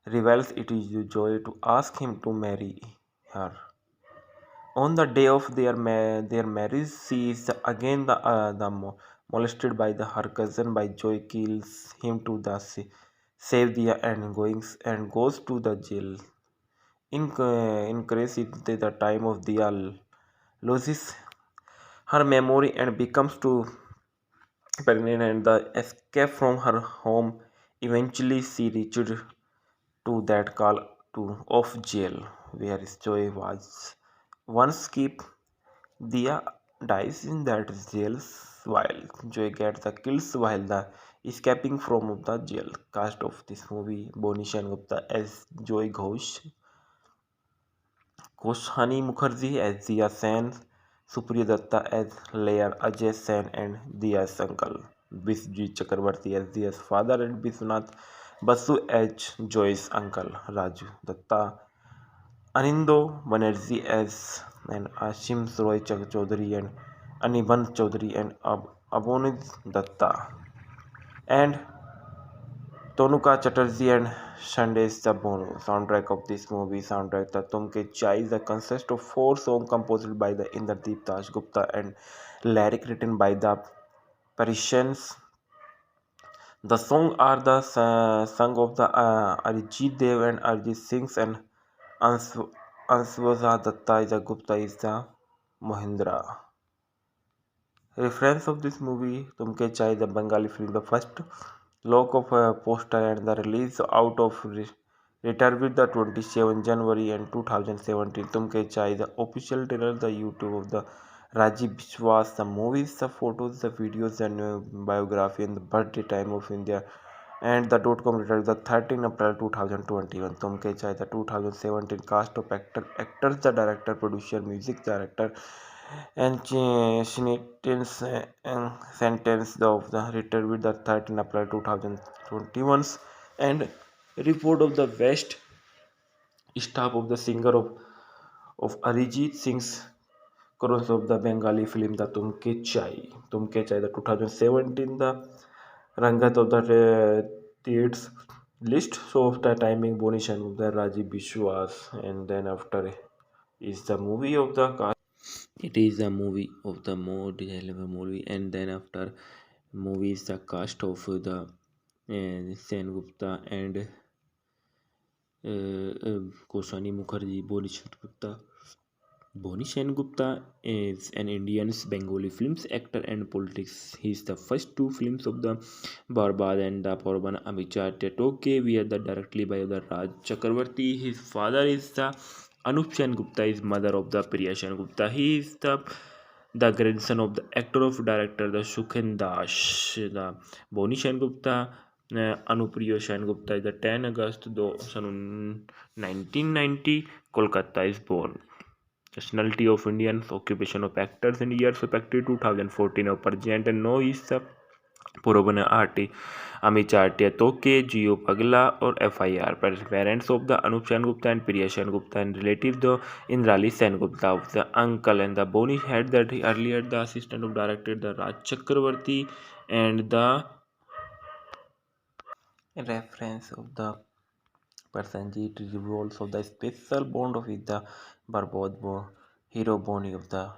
S1: reveals it is Joy to ask him to marry her. On the day of their marriage, she is again molested by her cousin. By Joy kills him to save the and goes to the jail. In case the time of the loses her memory and becomes too pregnant and the escape from her home. Eventually, she reached to that call to of jail where Joy was once kept. Dia dies in that jail while Joy gets the kills while the escaping from the jail. Cast of this movie: Boni Sengupta as Joy Ghosh, Koshani Mukherjee as Dia Sen, Supriya Datta as Layer Ajay Sen and Dia's uncle, Bisji Chakravarti as Dia's father, and Biswanath Basu as Joy's uncle, Raju Datta, Anindo Banerjee as and Ashim Roy Chaudhary and Aniban Chaudhary and Abonid Datta, and Tonuka Chatterjee and Sandesh Bono. Soundtrack of this movie. Soundtrack the Tumke Chai is consists of 4 songs composed by the Indradeep Das Gupta and lyric written by the Parisians. The songs are the song of the Arijit Dev and Arijit Singh and Answaza Datta is the Gupta is the Mohindra. Reference of this movie: Tumke Chai, the Bengali film, the first look of a poster and the release out of return with the 27 January and 2017. Tumke Chai, the official trailer, the YouTube of the Rajiv Biswas, the movies, the photos, the videos, and biography, and the birthday time of India and the .com released the 13 April 2021. Tumke Chai, the 2017 cast of actors, the director, producer, music director, and sentence of the written with the 13 April 2021, and report of the West staff of the singer of Arijit Singh's chorus of the Bengali film the Tumke Chai, the 2017 the Rangat of the theatres list. So of the timing Boni Shanmugam, the Rajiv Vishwas, and then after is the movie of the cast. It is a movie of the more detailed movie, and then after movie is the cast of the Sen Gupta and Koshani Mukherjee, Boni Gupta is an Indian Bengali films actor and politics. He is the first two films of the Barbad and the Porban Amicha Toke were the directly by the Raj Chakravarti. His father is the Anup Sen Gupta, is mother of the Priya Sen Gupta. He is the grandson of the actor of director the Shukhen Das. The Boni Gupta Anupriya Sen Gupta is the 10 August 1990 Kolkata is born. Nationality of Indians, occupation of actors in years of active 2014 of present and no is the Purabana Arti, Amichartia Toke, Geo Pagla or FIR. Parents of the Anup Sen Gupta and Priya Sen Gupta and relative the Indrali Sen Gupta of the uncle and the Boni had that earlier the assistant of director the Raj Chakravarti and the reference of the Prasenjit revolves of the special bond of the Barbod hero Boni of the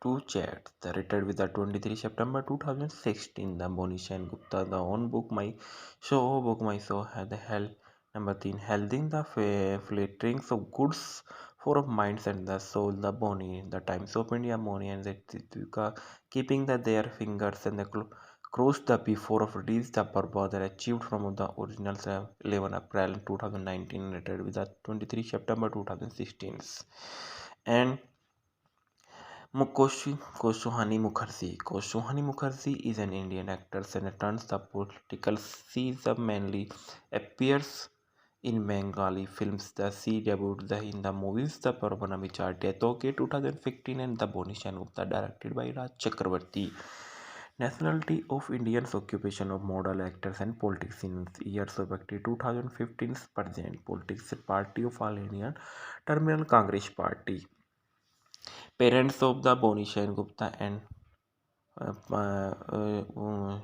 S1: two chats. The retired with the 23 September 2016. The Boni Sen Gupta, the own book my show had the hell number 10 holding the flatterings of goods for of minds and the soul the Boni, the Times of India Boni and the Tituka keeping their fingers and the crossed the before of release the purpose that achieved from the original 11 April 2019 retired with the 23 September 2016 and Koshohani Mukherjee. Koshohani Mukherjee is an Indian actor and turns the political. She mainly appears in Bengali films. She debuted in the movies The Parvanami Charte Toke 2015 and The Boni Gupta directed by Raj Chakravarti. Nationality of Indians, occupation of model actors and politics in years of active 2015 present politics party of All Indian Terminal Congress Party. Parents of the Boni Gupta and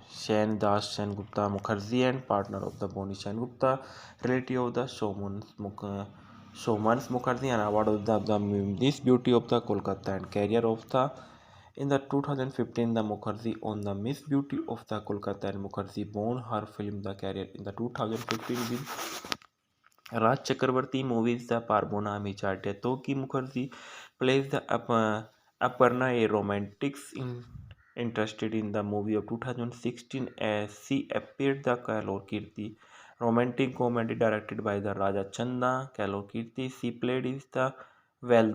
S1: Sen Das Sen Gupta Mukherjee and partner of the Boni Gupta, relative of the Showmans Mukherjee and award of the Miss Beauty of the Kolkata and career of the in the 2015 the Mukherjee on the Miss Beauty of the Kolkata and Mukherjee won her film the career in the 2015 with Raj Chakravarti movies the Parbona Michartia Toki Mukherjee plays the Aparna, a romantics interested in the movie of 2016 as she appeared the Kalor Kirti romantic comedy directed by the Raja Chanda Kalor Kirti. She played is the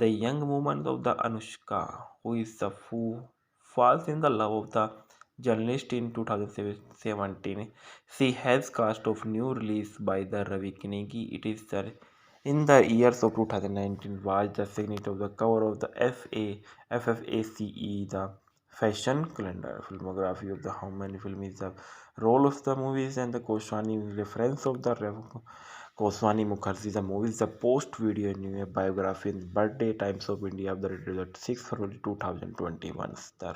S1: young woman of the Anushka who is the who falls in the love of the journalist in 2017. She has cast of new release by the Ravi Kinegi. It is the in the years of 2019 was the signature of the cover of the FFACE, the fashion calendar. Filmography of the how many film is the role of the movies and the Koshwani reference of the Koswani Mukherjee, the movie is the post video new biography in birthday times of India of the 6 February 2021. The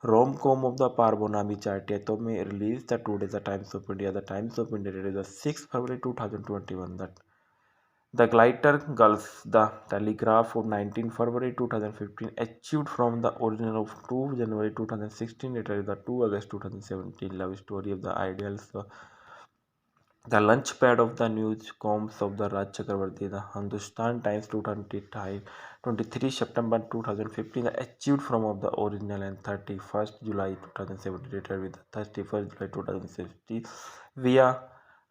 S1: rom-com of the Parbonami Chartia Tome released the two days the Times of India. The Times of India released the 6 February 2021. The Glitter Girls, the Telegraph of 19 February 2015 achieved from the original of 2 January 2016. It is the 2 August 2017 love story of the ideals. The Launchpad of the Newscoms of the Raj Chakravarti, the Hindustan Times 23 September 2015, achieved from of the original and 31st July 2017, later with the 31st July 2016 via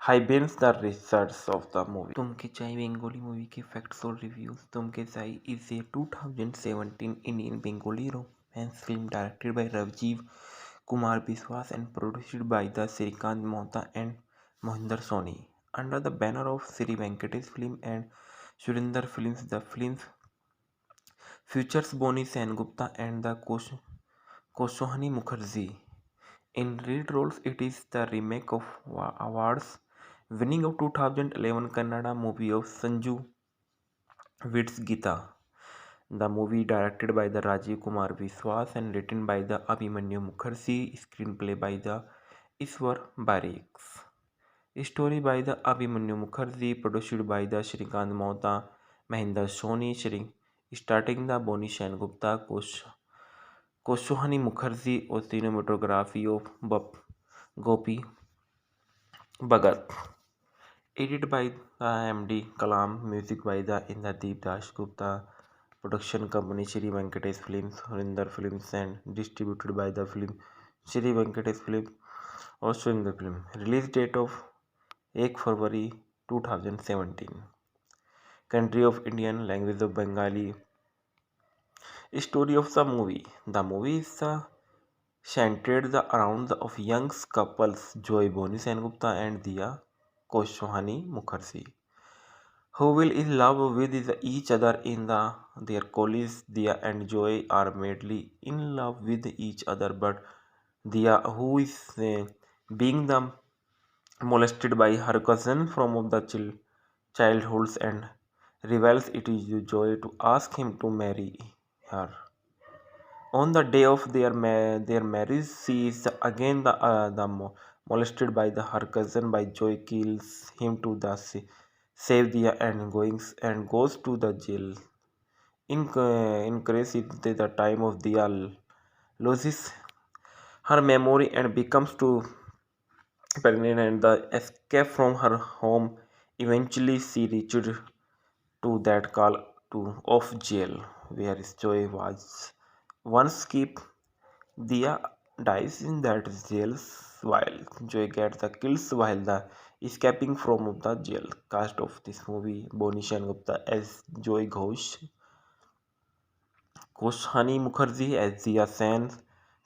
S1: Hybins the research of the movie. Tumke Chai Bengali movie के facts और reviews. Tumke Chai is a 2017 Indian Bengali romance film directed by Rajiv Kumar Biswas and produced by the Srikant Mohta and Mohinder Soni. Under the banner of Sri Venkatesh Film and Surinder Films, the film features Boni Sengupta and the Koshohani Mukherjee. In lead roles, it is the remake of awards winning of 2011 Kannada movie of Sanju Wits Gita. The movie directed by the Rajiv Kumar Biswas and written by the Abhimanyu Mukherjee, screenplay by the Iswar Barriks. Story by the Abhimanyu Mukherjee, produced by the Shrikant Mohta, Mahinder Soni, starting the Boni Sengupta, Koshohani Mukherjee, और cinematography of Gopi Bhagat. Edited by the MD Kalam, music by the Indradeep Das Gupta, production company Sri Venkatesh Films, Surinder Films, and distributed by the film Sri Venkatesh Films or Surinder Film. Release date of 1 February 2017. Country of Indian, language of Bengali. Story of the movie. The movie is centered around of young couples Joy Boni Sengupta and Diya Koshohani Mukherjee, who will in love with each other in their colleagues. Diya and Joy are madly in love with each other, but Diya, who is being molested by her cousin from the childhoods, and reveals it is Joy to ask him to marry her. On the day of their marriage, she is again molested by her cousin. By Joy kills him to save the and goes to the jail. Increase it the time of the loses her memory and becomes too pregnant, and the escape from her home. Eventually, she reached to that call to of jail where Joy was once kept. Dia dies in that jail while Joy gets the kills while the escaping from the jail. Cast of this movie: Boni Gupta as Joy Ghosh, Koshani Mukherjee as Dia Sen,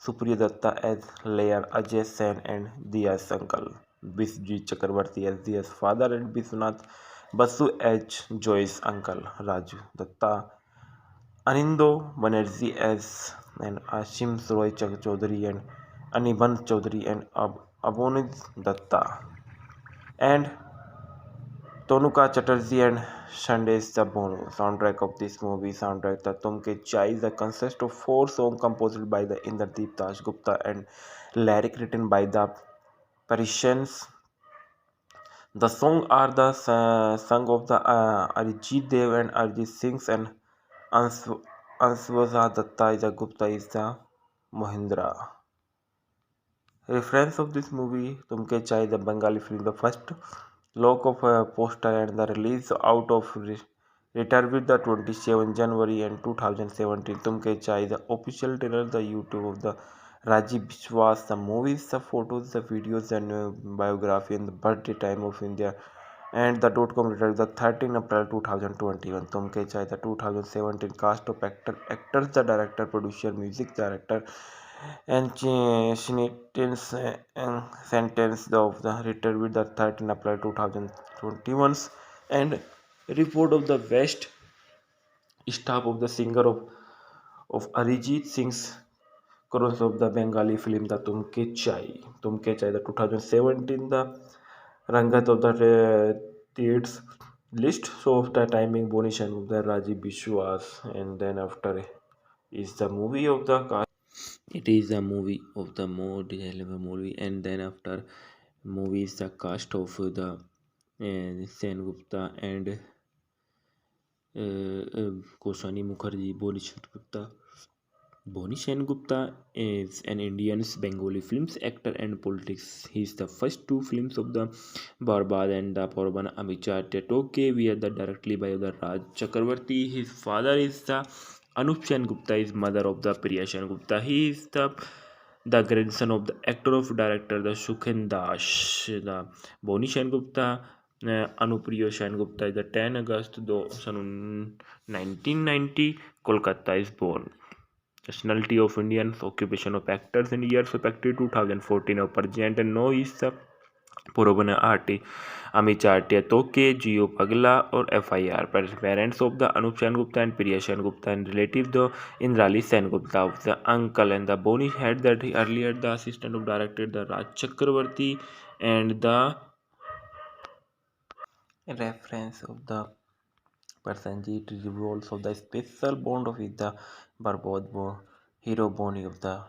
S1: Supriya Datta as Layer Ajay Sen and Dia's uncle, Bisji Chakrabarti as Dia's father, and Biswanath Basu as Joy's uncle, Raju Datta, Anindo Banerjee as and Ashim Roy Chaudhary and Anirban Chaudhary and Abonid Datta, and Tonuka Chatterjee and Sandesh Bono. Soundtrack of this movie: soundtrack the Tumke Chai is consists of 4 songs composed by the Indradeep Das Gupta and lyric written by the Parisians. The songs are the song of the Arijit Dev and Arijit Singh, and Answaza Datta is the Gupta is the Mohindra. Reference of this movie: Tumke Chai, the Bengali film, the first look of a poster and the release out of Return the 27 January and 2017. Tumke Chai, the official trailer, the YouTube of the Rajiv Biswas, the movies, the photos, the videos, and biography, and the birthday time of India, and the .com letter, the 13 April 2021. Tumke Chai, the 2017 cast of actors, the director, producer, music director, and sentence of the return with the 13 April 2021, and report of the West staff of the singer of Arijit Singh's chorus of the Bengali film the Tumke Chai the 2017 the Rangat of the theatres list. So of the timing Boni Shan of the Rajiv Biswas, and then after is the movie of the cast. It is a movie of the more relevant movie, and then after movie is the cast of the Sen Gupta and Koshani Mukherjee, Boni Gupta. Boni Gupta is an Indian Bengali films actor and politics. He is the first 2 films of the Barbad and the Porban Amicha Tetoke were the directly by the Raj Chakravarti. His father is the Anup Sen Gupta, is mother of the Priya Sen Gupta. He is the grandson of the actor of director the Sukhen Das. The Boni Gupta Anupriya Sen Gupta is the 10 August 1990 Kolkata is born. nationality of Indians, occupation of actors and years of activity 2014 of Pergent and No is the Purobana Arti, Amichartia Toke, Geo Pagla or FIR. Parents of the Anup Sen Gupta and Priya Sen Gupta and relatives the Indrali Sen Gupta, the uncle and the Boni had that earlier the assistant of director the Raj Chakravarti and the reference of the Prasenjit revolves of the special bond of the Barbod hero Boni of the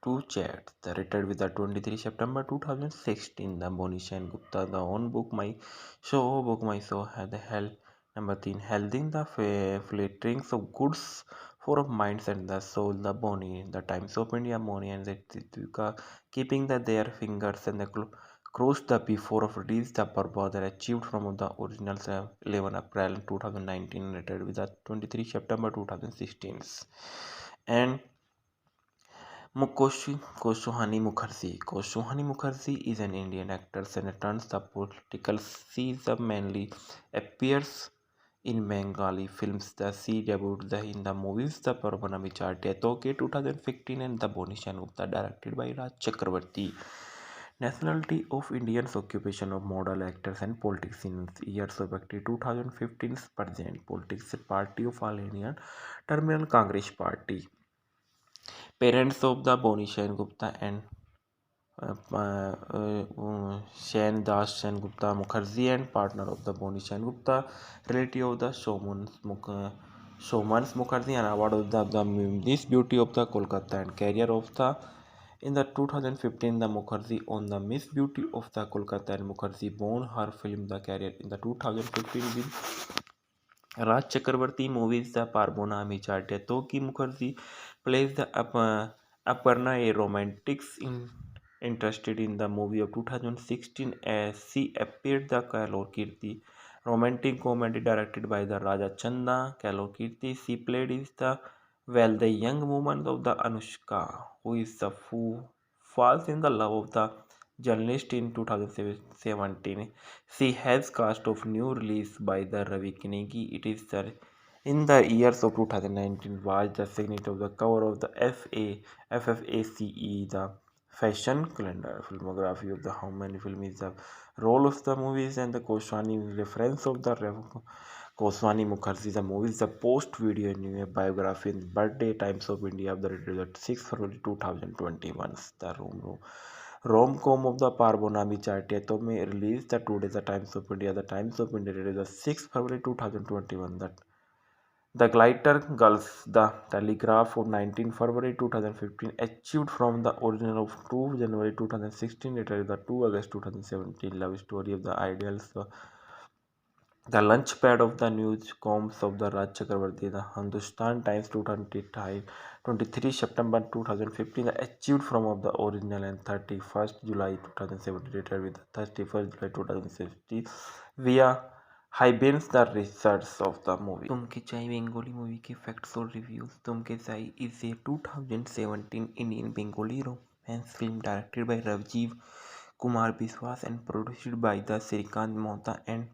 S1: two chats. The retired with the 23 September 2016. The Boni Sen Gupta, the own book my show had held number 10, holding the flatterings of goods for of minds and the soul, the Boni, the Times of India, Boni and the Tituka, keeping their fingers and the crossed the before of release the Barbad achieved from the original 11 April 2019 retired with the 23 September 2016 and Koshohani Mukherjee. Koshohani Mukherjee is an Indian actor and turns the political. She mainly appears in Bengali films. She debuted in the movies The Parvanami Charte Toke 2015 and The Boni Sen Gupta directed by Raj Chakravarti. Nationality of Indians, occupation of model actors and politics in years of activity 2015 present politics party of All Indian Terminal Congress Party. Parents of the Boni Sen Gupta and Sen Das Sen Gupta Mukherjee and partner of the Boni Sen Gupta, relative of the Showmans Mukherjee and award of the Miss Beauty of the Kolkata and career of the in the 2015 the Mukherjee on the Miss Beauty of the Kolkata and Mukherjee won her film the career in the 2015 with Raj Chakravarti movies The Parbona Michartia Toki Mukherjee plays the Aparna, a romantics interested in the movie of 2016 as she appeared the Kalor Kirti romantic comedy directed by the Raja Chanda Kalor Kirti. She played is the young woman of the Anushka who is the who falls in the love of the journalist in 2017. She has cast of new release by the Ravi Kinegi. It is the in the years of 2019 was the signature of the cover of the FFACE, the fashion calendar. Filmography of the how many films is the role of the movies and the Koswani reference of the Koswani Mukherjee. The movies the post video new biography in birthday times of India of the 6 February 2021. The rom-com of the Parbonami Chartiato may release the two days the Times of India. The Times of India released the 6th February 2021. The Glitter Girls, The Telegraph of 19 February 2015 achieved from the original of 2 January 2016. It is the 2 August 2017 love story of the ideals. The Launchpad of the Newscoms of the Raj Chakravarti, the Hindustan Times 23 September 2015 achieved from of the original and 31st July 2017 later with 31st July 2016 via Hyben's the research of the movie. Tumke Chai Bengali movie के facts और reviews. Tumke Chai is a 2017 Indian Bengali romance film directed by Ravjeev Kumar Biswas and produced by the Srikant Mohta and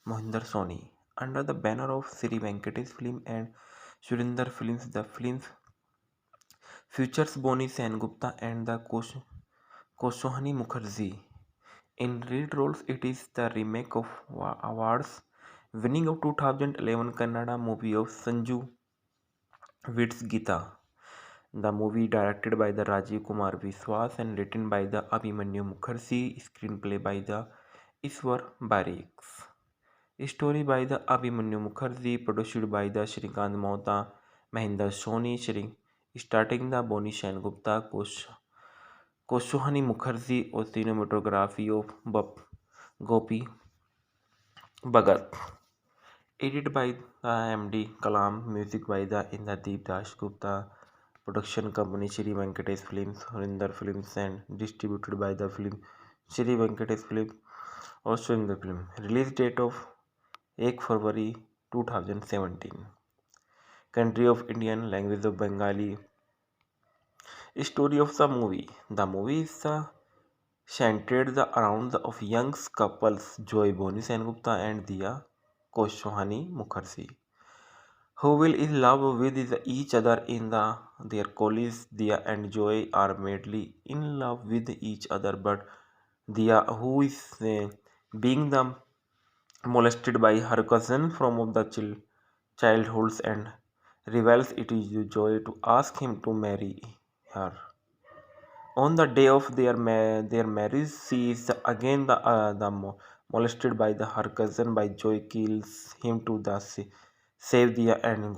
S1: Mohinder Soni. Under the banner of Sri Venkatesh Film and Surinder Films, the film features Boni Sengupta and the Koshohani Mukherjee. In lead roles, it is the remake of awards winning of 2011 Kannada movie of Sanju Vid's Gita. The movie directed by the Rajiv Kumar Biswas and written by the Abhimanyu Mukherjee, screenplay by the Iswar Barriks. Story by the Abhimanyu Mukherjee, produced by the Shrikant Mohta, Mahinder Soni, starting the Boni Sen Gupta, Koshohani Mukherjee, or cinematography of Gopi Bhagat. Edited by the MD Kalam, music by the Indradeep Das Gupta, production company Shri Venkatesh Films, Surinder Films, and distributed by the film Shri Venkatesh Films or Surinder Film. Release date of 1 February 2017. Country of Indian, language of Bengali. Story of the movie. The movie is centered around of young couples Joy Boni Sengupta and Diya Koshohani Mukherjee. who will in love with each other in their colleagues. Dia and Joy are madly in love with each other, but Dia, who is being the molested by her cousin from the childhoods and reveals it is Joy to ask him to marry her. On the day of their marriage, she is again molested by her cousin. By Joy kills him to save the and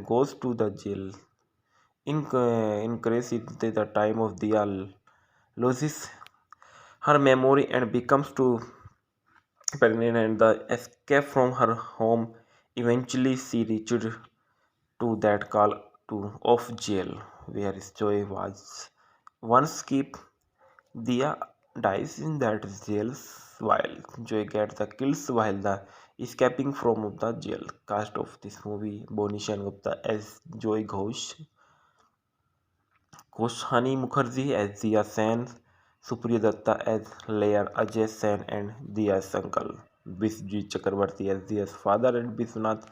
S1: goes to the jail. Increase it the time of the loses her memory and becomes too pregnant and the escape from her home. Eventually, she reached to that call to of jail where Joy was once kept. Dia dies in that jail while Joy gets the kills while the escaping from the jail. Cast of this movie: Boni Gupta as Joy Ghosh, Koshani Mukherjee as Dia Sen, Supriya Datta as Layer Ajay Sen and Dia's uncle, Bisji Chakrabarti as Dia's father, and Biswanath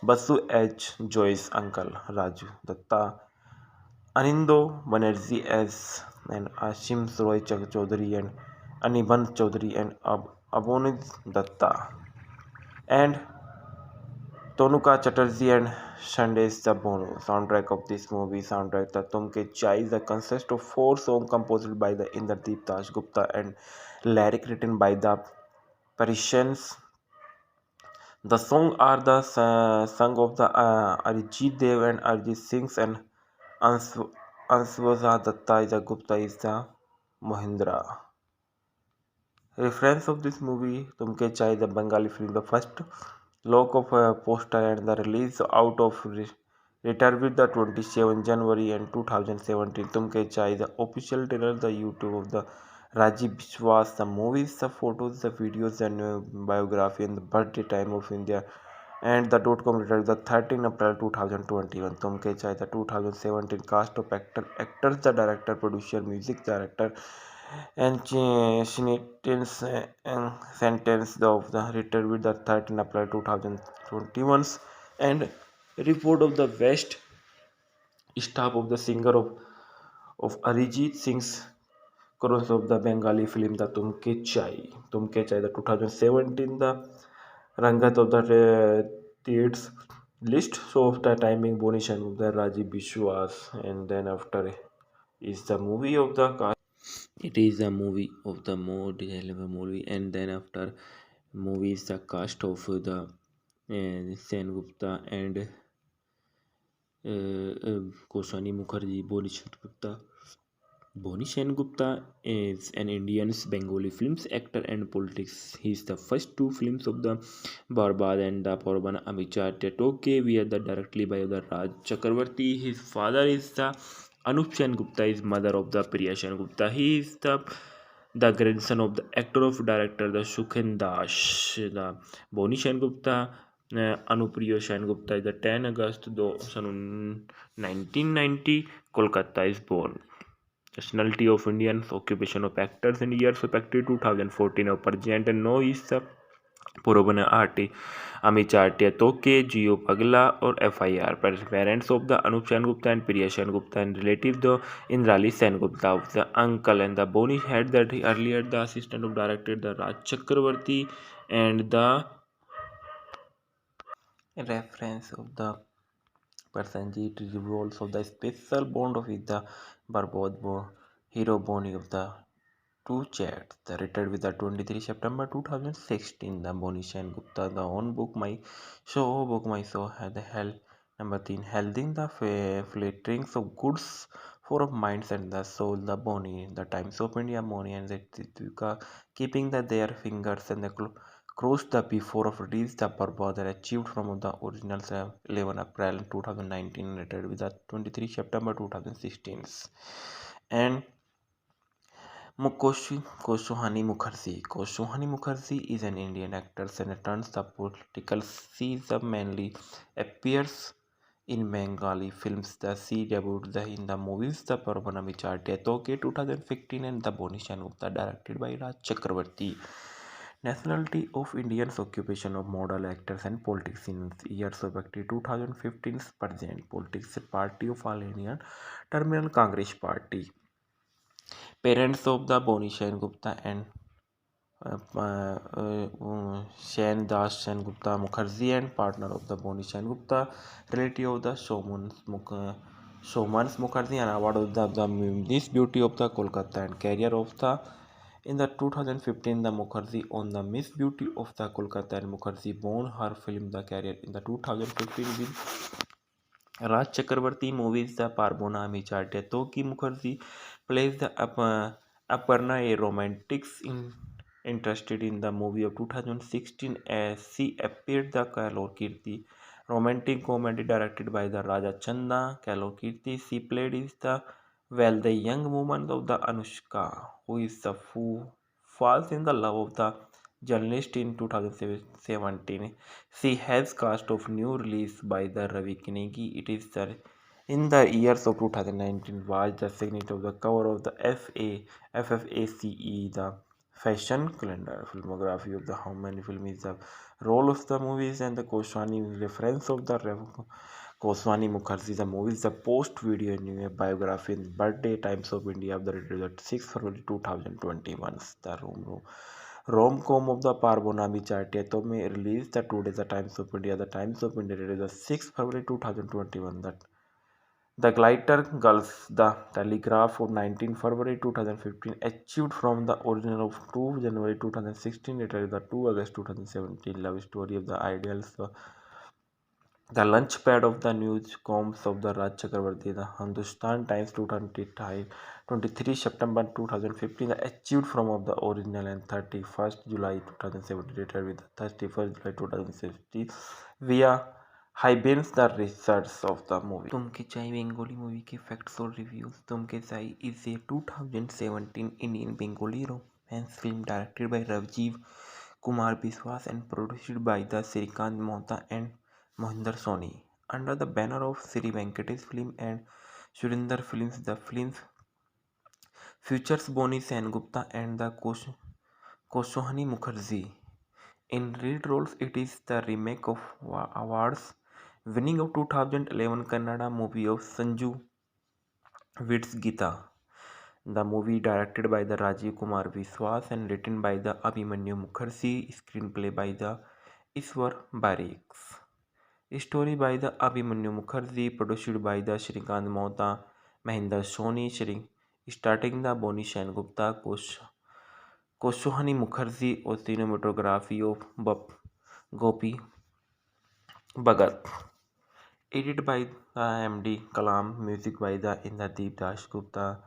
S1: Basu as Joy's uncle, Raju Datta, Anindo Banerjee as and Ashim Roy Chaudhary and Aniban Chaudhary and Abonid Datta and Tonuka Chatterjee and Shandesh Sabonu. Soundtrack of this movie: soundtrack the Tumke Chai is a consists of four songs composed by the Indradeep Das Gupta and lyric written by the Parisians. The songs are the song of the Arijit Dev and Arijit Singh and Answaza Datta is the Gupta is the Mohindra. Reference of this movie: Tumke Chai, the Bengali film, the first look of a poster and the release out of Return with the 27 January and 2017. Tumke Chai, the official trailer, the YouTube of the Rajiv Biswas, the movies, the photos, the videos, and biography, and the birthday time of India, and the .com letter the 13 April 2021. Tumke Chai, the 2017 cast of actors, the director, producer, music director, and sentence of the written with the 13 April 2021 and report of the West staff of the singer of Arijit Singh's chorus of the Bengali film the Tumke Chai the 2017 the Rangat of the theatres list so of the timing Bonishan of the Rajiv Bishwas and then after is the movie of the cast. It is a movie of the more detailed movie, and then after movie is the cast of the Sen Gupta and Koshani Mukherjee, Boni Gupta. Boni Gupta is an Indian Bengali films actor and politics. His the first two films of the Barbad and the Porban Amicha Tetoke were the directly by the Raj Chakravarti. His father is the Anup Sen Gupta is mother of the Priya Sen Gupta. He is the grandson of the actor of director the Shukhen Das. The Boni Gupta Anupriya Sen Gupta is the 10 August 1990 Kolkata is born. Nationality of Indian, occupation of actors and years of activity 2014 of Pergent and no is the Purobana Arti Amichartia Toke, Geo Pagla or FIR. Parents of the Anup Sen Gupta and Priya Sen Gupta and relative the Indrali Sen Gupta of the uncle and the Boni had that earlier the assistant of director the Raj Chakravarti and the reference of the Prasenjit revolves of the special bond with the Barbod hero Boni of the two chats. The retired with the 23 September 2016. The Boni Sen Gupta, the own book my show had the hell number 3 holding the flatterings of goods for of minds and the soul. The Boni, the Times of India Boni and the Tituka keeping their fingers and the crossed the before of release the Barbad achieved from the original 11 April 2019 retired with the 23 September 2016 and Koshohani Mukherjee. Koshohani Mukherjee is an Indian actor and turns the political. She mainly appears in Bengali films. She debuted in the movies The Parvana Vichar Toke 2015 and The Boni Gupta directed by Raj Chakravarti. Nationality of Indians, occupation of model actors and politics in years of active 2015 present politics party of all Indian Terminal Congress Party. Parents of the Boni Shen Gupta and Shen Das Shen Gupta Mukherjee and partner of the Boni Shen Gupta, relative of the Showman's Mukherjee and award of the Miss Beauty of the Kolkata and career of the in the 2015 the Mukherjee on the Miss Beauty of the Kolkata and Mukherjee won her film the career in the 2015 with Raj Chakravarti movies the Parbona Micharte Toki Mukherjee plays the Aparna a romantics interested in the movie of 2016 as she appeared the Kalor Kirti romantic comedy directed by the Raja Chanda Kalor Kirti. She played is the young woman of the Anushka who is the who falls in the love of the journalist in 2017. She has cast of new release by the Ravi Kinegi. It is the in the years of 2019 was the signature of the cover of the FFACE, the fashion calendar. Filmography of the how many film is the role of the movies and the Koswani reference of the Koswani Mukherjee. The movies the post video anime biography in birthday times of India of the 6 February 2021. The rom-com of the Parbonami Chartia Tome released the two days the Times of India. The Times of India released the 6 February 2021. That the Glitter Girls, The Telegraph of 19 February 2015, achieved from the original of 2 January 2016, later the 2 August 2017 love story of the ideals, the launchpad of the newscoms of the Raj Chakravarti, the Hindustan Times 23 September 2015, achieved from of the original and 31st July 2017, later with the 31st July 2016 via Hyben's the research of the movie. Tumke Chai Bengali movie के facts और reviews. Tumke Chai is a 2017 Indian Bengali romance film directed by Ravjeev Kumar Biswas and produced by the Srikant Mohta and Mohinder Soni under the banner of Sri Venkatesh Film and Surinder Films. The films features Boni Sengupta and the Koswani Mukherjee in lead roles. It is the remake of awards winning of 2011 Kannada movie of Sanju Vid's Gita. The movie directed by the Rajiv Kumar Biswas and written by the Abhimanyu Mukherjee, screenplay by the Iswar Barriks. Story by the Abhimanyu Mukherjee, produced by the Shrikant Mohta, Mahinder Soni, starting the Boni Sengupta, Koswani Mukherjee, और cinematography of Gopi Bhagat. Edited by the MD Kalam, music by the Indradeep Das Gupta,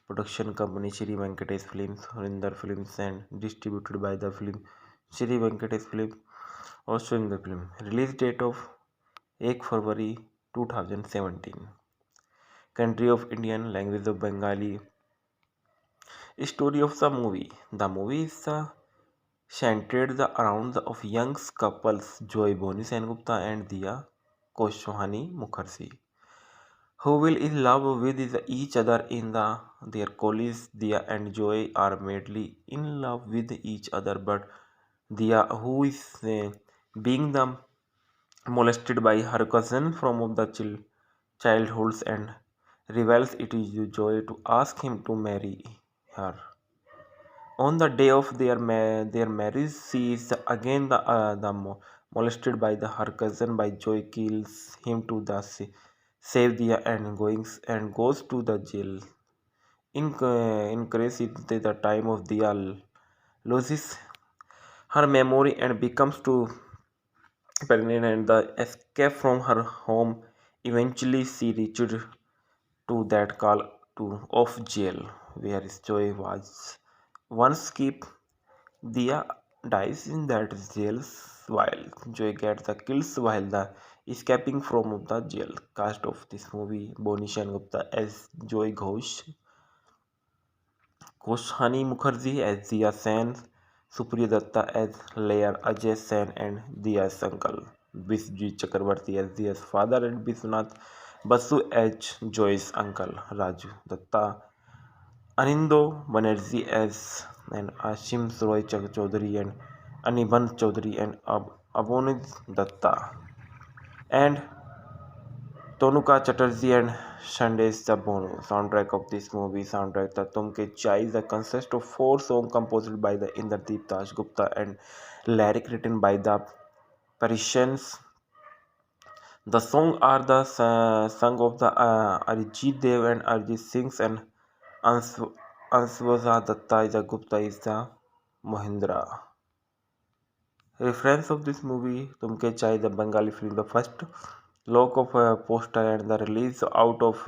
S1: production company Sri Venkatesh Films, Surinder Films, and distributed by the film Sri Venkatesh Films or Surinder Film. Release date of 1 February 2017. Country of Indian, language of Bengali. Story of the movie. The movie is centered around the of young couples Joy Boni Sengupta and Diya Koswani Mukherjee, who will in love with each other in their colleagues. Diya and Joy are madly in love with each other, but Diya, who is being the molested by her cousin from the childhoods and reveals it is Joy to ask him to marry her. On the day of their marriage, she is again molested by her cousin. By Joy kills him to save the and goes to the jail. Increase it the time of the loses her memory and becomes too pregnant and the escape from her home. Eventually, she reached to that call to of jail where Joy was once kept. Dia dies in that jail while Joy gets the kills while the escaping from the jail. Cast of this movie: Boni Sengupta as Joy Ghosh, Koswani Mukherjee as Dia Sen, Supriya Datta as Layer Ajay Sen and Dia's uncle, Vishji Chakravarti as Dia's father, and Biswanath Basu as Joy's uncle, Raju Datta, Anindo Banerjee as and Ashim Roy Chaudhary and Anirban Chaudhary and Abhonid Datta. And Tonuka Chatterjee and Shandesh the Bono. Soundtrack of this movie, soundtrack the Tumke Chai, is a consists of four songs composed by the Indradeep Das Gupta and lyric written by the Parisians. The songs are the song of the Arijit Dev and Arijit Singh and Answaza Datta is the Gupta is the Mohindra. Reference of this movie, Tumke Chai, the Bengali film, the first look of a poster and the release out of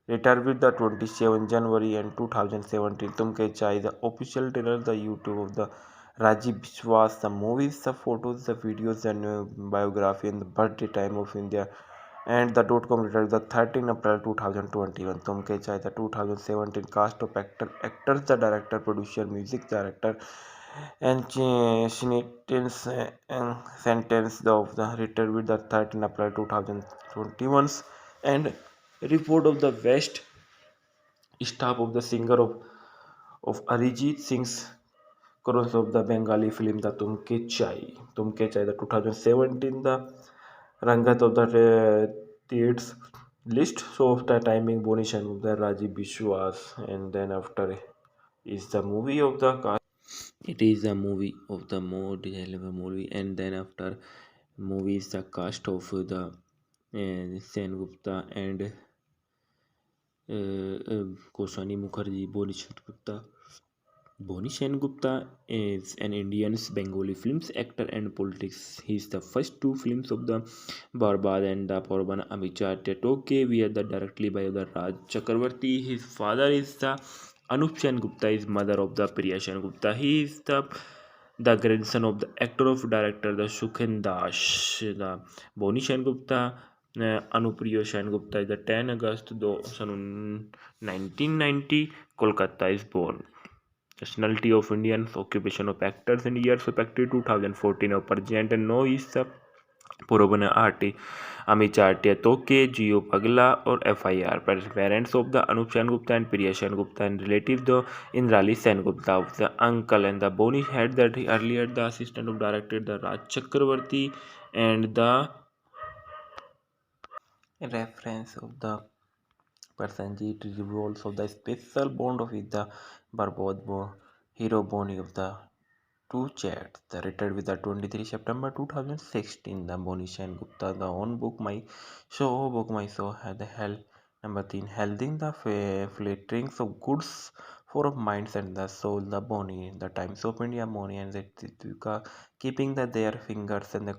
S1: return with the 27 January and 2017. Tumke Chai, the official trailer, the YouTube of the Rajiv Biswas, the movies, the photos, the videos, and biography, and the birthday time of India. And the .com return the 13 April 2021. Tumke Chai, the 2017 cast of actors, the director, producer, music director, and sentence of the written with the 13 April 2021 and report of the West staff of the singer of Arijit Singh's chorus of the Bengali film the Tumke Chai the 2017 the Rangat of the theatres list so of the timing Bonishan of the Rajiv Bishwas and then after is the movie of the cast. It is a movie of the more desirable movie, and then after movie is the cast of the Sen Gupta and Koshani Mukherjee, Boni Sen Gupta is an Indian Bengali films actor and politics. He is the first two films of the Barbad and the Porban Amicha Tetoke were the directly by the Raj Chakravarti. His father is the Anup Sen Gupta is mother of the Priya Sen Gupta. He is the grandson of the actor of director the Shukhen Das. The Boni Sen Gupta Anupriya Sen Gupta is the 10 August 1990 Kolkata is born. Nationality of Indians, occupation of actors and years of active 2014 of present and no is the Purobana Arti, Amichatia Toke, Geo Pagla or FIR. Parents of the Anup Sen Gupta and Priya Sen Gupta and relative the Indrali Sen Gupta of the uncle and the Boni had that earlier the assistant of director the Raj Chakravarti and the reference of the Persanjit revolves of the special bond of with the Barbod hero Boni of the two chats. The retired with the 23 September 2016. The Bonish and Gupta, the own book my show had the hell number 3 holding the flatterings of goods for of minds and the soul, the Boni, the Times of India, Boni and the Titka, keeping the their fingers and the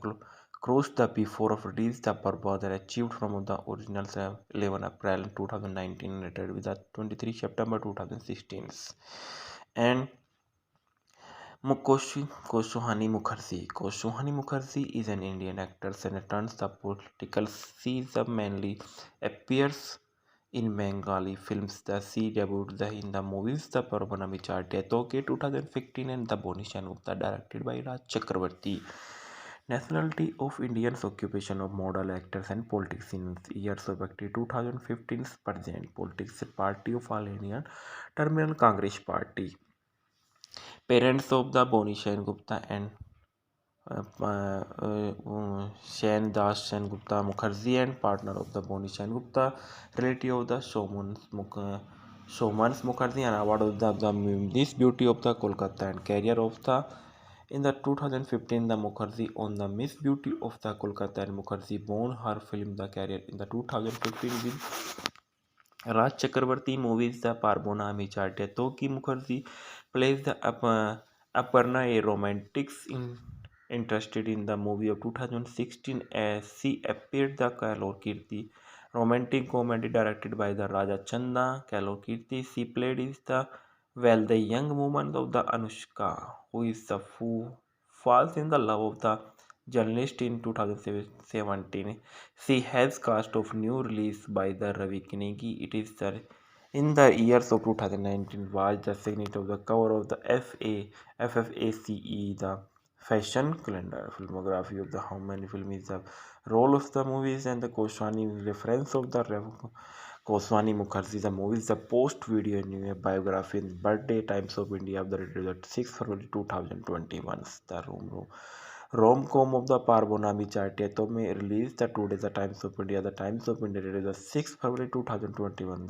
S1: crossed the before of release the purpose that achieved from the original 11 April 2019 retired with the 23 September 2016 and Koshohani Mukherjee. Koshohani Mukherjee is an Indian actor and turns the political. She mainly appears in Bengali films. She debuted in the movies The Parvanami Charte Toke 2015 and The Bonishan Gupta directed by Raj Chakravarti. Nationality of Indians, occupation of model actors and politics in years of active 2015 present politics party of All Indian Terminal Congress Party. Parents of the Bonishan Gupta and Shen Das Sen Gupta Mukherjee and partner of the Bonishan Gupta, relative of the Shomans Mukherjee and award of the Miss Beauty of the Kolkata and career of the in the 2015 the Mukherjee on the Miss Beauty of the Kolkata and Mukherjee won her film the career in the 2015 with Raj Chakravarti movies the Parbona Amicharte Toki Mukherjee plays the Aparna, a romantic interested in the movie of 2016 as she appeared the Kalor Kirti romantic comedy directed by the Raja Chanda Kalor Kirti. She played is the young woman of the Anushka who is the who falls in the love of the journalist in 2017. She has cast of new release by the Ravi Kinegi. It is the in the years of 2019 was the signature of the cover of the FFACE, the fashion calendar. Filmography of the how many film is the role of the movies and the Koshani reference of the Goswami Mukherjee. The movie is the post video new biography in Birthday Times of India of the Republic 6 February 2021. The rom-com of the Parbonami Chartiato may release the today the Times of India. The Times of India released the 6 February 2021.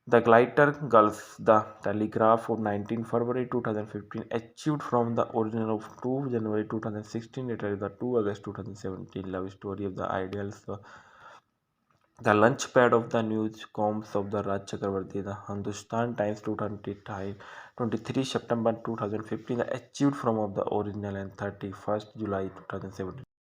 S1: The Glitter Girls, The Telegraph of 19 February 2015, achieved from the original of 2 January 2016, later the 2 August 2017 love story of the ideals. The Launchpad of the Newscoms of the Raj Chakravarti, the Hindustan Times 23 September 2015, achieved from of the original and 31st July 2017.